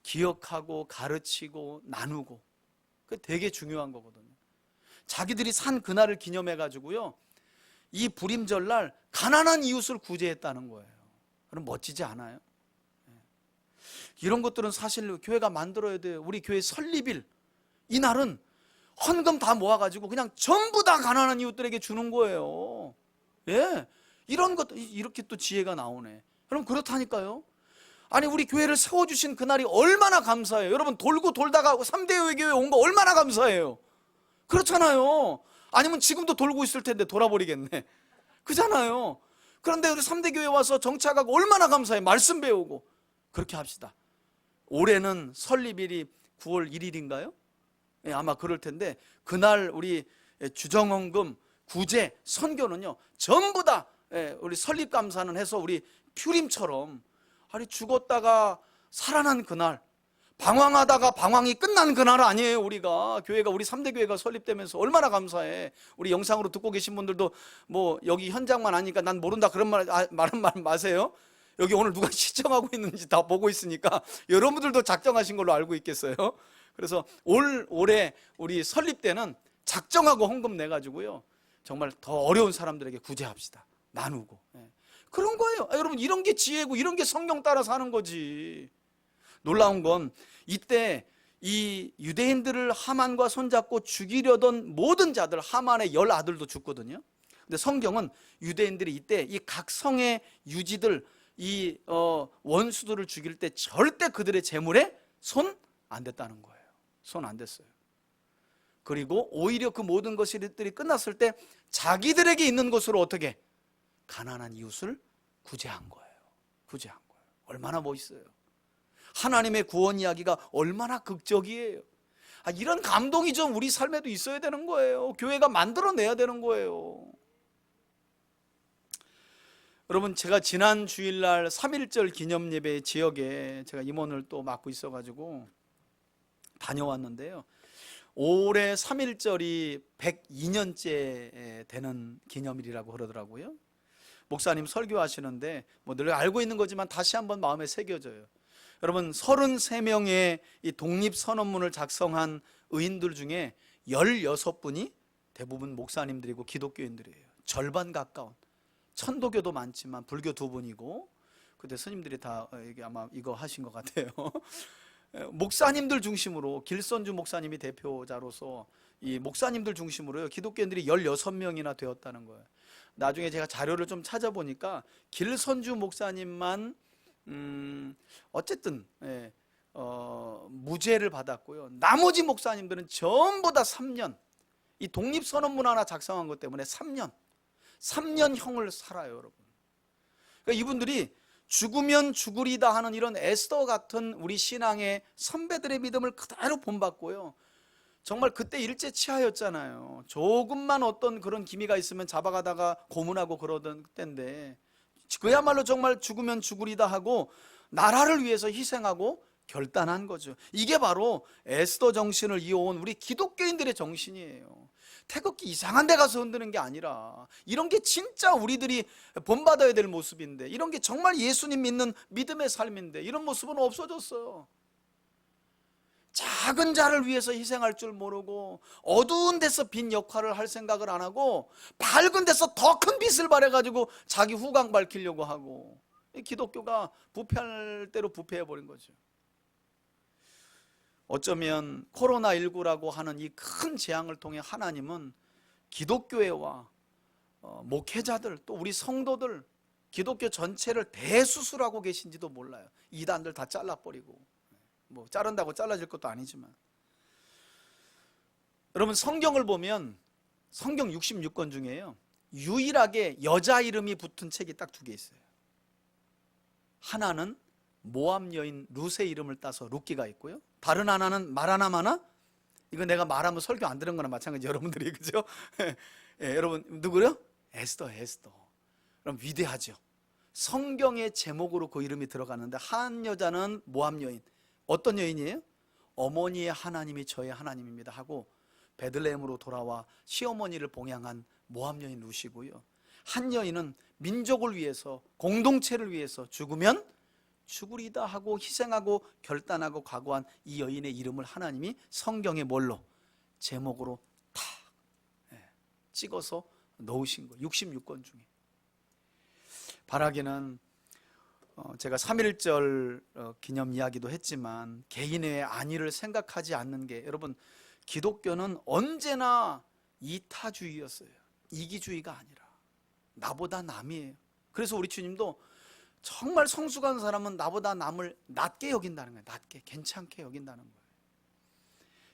기억하고 가르치고 나누고, 그게 되게 중요한 거거든요. 자기들이 산 그날을 기념해 가지고요, 이 불임절날 가난한 이웃을 구제했다는 거예요. 그럼 멋지지 않아요? 이런 것들은 사실 교회가 만들어야 돼요. 우리 교회 설립일 이날은 헌금 다 모아가지고 그냥 전부 다 가난한 이웃들에게 주는 거예요. 이런 것, 이렇게 또 지혜가 나오네. 그럼 그렇다니까요. 아니, 우리 교회를 세워주신 그날이 얼마나 감사해요. 여러분, 돌고 돌다가 3대 교회 온 거 얼마나 감사해요. 그렇잖아요. 아니면 지금도 돌고 있을 텐데 돌아버리겠네. 그잖아요. 그런데 우리 3대 교회 와서 정착하고 얼마나 감사해요. 말씀 배우고. 그렇게 합시다. 올해는 설립일이 9월 1일인가요? 아마 그럴 텐데, 그날 우리 주정헌금, 구제, 선교는요 전부 다 우리 설립감사는 해서 우리 퓨림처럼, 아니, 죽었다가 살아난 그날, 방황하다가 방황이 끝난 그날 아니에요. 우리가 교회가, 우리 3대 교회가 설립되면서 얼마나 감사해. 우리 영상으로 듣고 계신 분들도 뭐 여기 현장만 아니까 난 모른다 그런 말은 마세요. 여기 오늘 누가 시청하고 있는지 다 보고 있으니까 여러분들도 작정하신 걸로 알고 있겠어요. 그래서 올해 우리 설립 때는 작정하고 헌금 내가지고요, 정말 더 어려운 사람들에게 구제합시다. 나누고. 그런 거예요. 여러분, 이런 게 지혜고 이런 게 성경 따라 사는 거지. 놀라운 건 이때 이 유대인들을 하만과 손잡고 죽이려던 모든 자들, 하만의 10 아들도 죽거든요. 근데 성경은 유대인들이 이때 이 각 성의 유지들, 이 원수들을 죽일 때 절대 그들의 재물에 손 안 댔다는 거예요. 손 안 댔어요. 그리고 오히려 그 모든 것들이 끝났을 때 자기들에게 있는 것으로 어떻게? 가난한 이웃을 구제한 거예요. 구제한 거예요. 얼마나 멋있어요. 하나님의 구원 이야기가 얼마나 극적이에요. 이런 감동이 좀 우리 삶에도 있어야 되는 거예요. 교회가 만들어내야 되는 거예요. 여러분, 제가 지난 주일날 3.1절 기념예배 지역에 제가 임원을 또 맡고 있어가지고 다녀왔는데요, 올해 3.1절이 102년째 되는 기념일이라고 그러더라고요. 목사님 설교하시는데 뭐 늘 알고 있는 거지만 다시 한번 마음에 새겨져요. 여러분, 33명의 이 독립선언문을 작성한 의인들 중에 16분이 대부분 목사님들이고 기독교인들이에요. 절반 가까운. 천도교도 많지만 불교 2분이고, 그때 스님들이 다 이게 아마 이거 하신 것 같아요. 목사님들 중심으로, 길선주 목사님이 대표자로서 이 목사님들 중심으로요, 기독교인들이 16명이나 되었다는 거예요. 나중에 제가 자료를 좀 찾아보니까 길선주 목사님만 어쨌든 무죄를 받았고요, 나머지 목사님들은 전부 다 3년, 이 독립선언문 하나 작성한 것 때문에 3년 형을 살아요, 여러분. 그러니까 이분들이 죽으면 죽으리다 하는 이런 에스더 같은 우리 신앙의 선배들의 믿음을 그대로 본받고요, 정말 그때 일제치하였잖아요. 조금만 어떤 그런 기미가 있으면 잡아가다가 고문하고 그러던 때인데, 그야말로 정말 죽으면 죽으리다 하고 나라를 위해서 희생하고 결단한 거죠. 이게 바로 에스더 정신을 이어온 우리 기독교인들의 정신이에요. 태극기 이상한 데 가서 흔드는 게 아니라, 이런 게 진짜 우리들이 본받아야 될 모습인데, 이런 게 정말 예수님 믿는 믿음의 삶인데, 이런 모습은 없어졌어요. 작은 자를 위해서 희생할 줄 모르고, 어두운 데서 빛 역할을 할 생각을 안 하고, 밝은 데서 더 큰 빛을 발해가지고 자기 후광 밝히려고 하고, 기독교가 부패할 대로 부패해버린 거죠. 어쩌면 코로나19라고 하는 이 큰 재앙을 통해 하나님은 기독교회와 목회자들, 또 우리 성도들, 기독교 전체를 대수술하고 계신지도 몰라요. 이단들 다 잘라버리고, 뭐 자른다고 잘라질 것도 아니지만. 여러분, 성경을 보면 성경 66권 중에요, 유일하게 여자 이름이 붙은 책이 딱 2개 있어요. 하나는 모압 여인 룻의 이름을 따서 룻기가 있고요, 다른 하나는 말하나마나, 이거 내가 말하면 설교 안 들은 거나 마찬가지, 여러분들이, 그죠? 여러분, 누구요? 에스더. 그럼 위대하죠. 성경의 제목으로 그 이름이 들어가는데, 한 여자는 모압 여인. 어떤 여인이에요? 어머니의 하나님이 저의 하나님입니다 하고 베들레헴으로 돌아와 시어머니를 봉양한 모압 여인 룻이고요, 한 여인은 민족을 위해서, 공동체를 위해서 죽으면 죽으리다 하고 희생하고 결단하고 각오한 이 여인의 이름을 하나님이 성경에 뭘로? 제목으로 탁 찍어서 넣으신 거예요. 66권 중에. 바라기는 제가 3.1절 기념 이야기도 했지만, 개인의 안위를 생각하지 않는 게, 여러분, 기독교는 언제나 이타주의였어요. 이기주의가 아니라 나보다 남이에요. 그래서 우리 주님도 정말 성숙한 사람은 나보다 남을 낮게 여긴다는 거예요. 낮게, 괜찮게 여긴다는 거예요.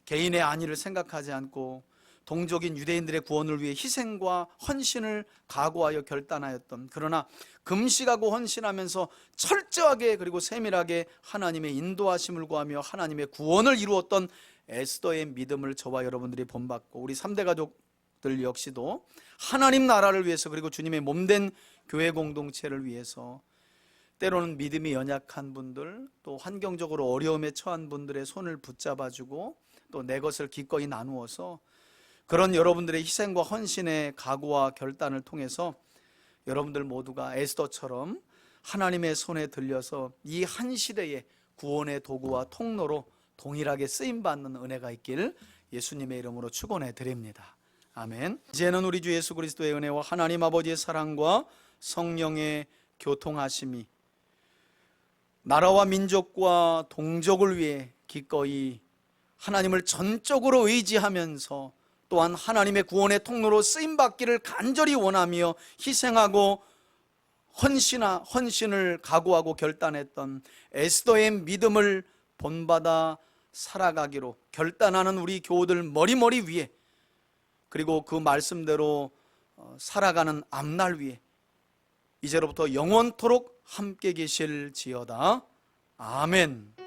개인의 안위를 생각하지 않고 동족인 유대인들의 구원을 위해 희생과 헌신을 각오하여 결단하였던, 그러나 금식하고 헌신하면서 철저하게 그리고 세밀하게 하나님의 인도하심을 구하며 하나님의 구원을 이루었던 에스더의 믿음을 저와 여러분들이 본받고, 우리 3대 가족들 역시도 하나님 나라를 위해서, 그리고 주님의 몸된 교회 공동체를 위해서 때로는 믿음이 연약한 분들, 또 환경적으로 어려움에 처한 분들의 손을 붙잡아주고 또 내 것을 기꺼이 나누어서, 그런 여러분들의 희생과 헌신의 각오와 결단을 통해서 여러분들 모두가 에스더처럼 하나님의 손에 들려서 이 한 시대의 구원의 도구와 통로로 동일하게 쓰임받는 은혜가 있길 예수님의 이름으로 축원해 드립니다. 아멘. 이제는 우리 주 예수 그리스도의 은혜와 하나님 아버지의 사랑과 성령의 교통하심이 나라와 민족과 동족을 위해 기꺼이 하나님을 전적으로 의지하면서, 또한 하나님의 구원의 통로로 쓰임받기를 간절히 원하며 희생하고 헌신을 각오하고 결단했던 에스더의 믿음을 본받아 살아가기로 결단하는 우리 교우들 머리머리 위에, 그리고 그 말씀대로 살아가는 앞날 위에 이제로부터 영원토록 함께 계실지어다. 아멘.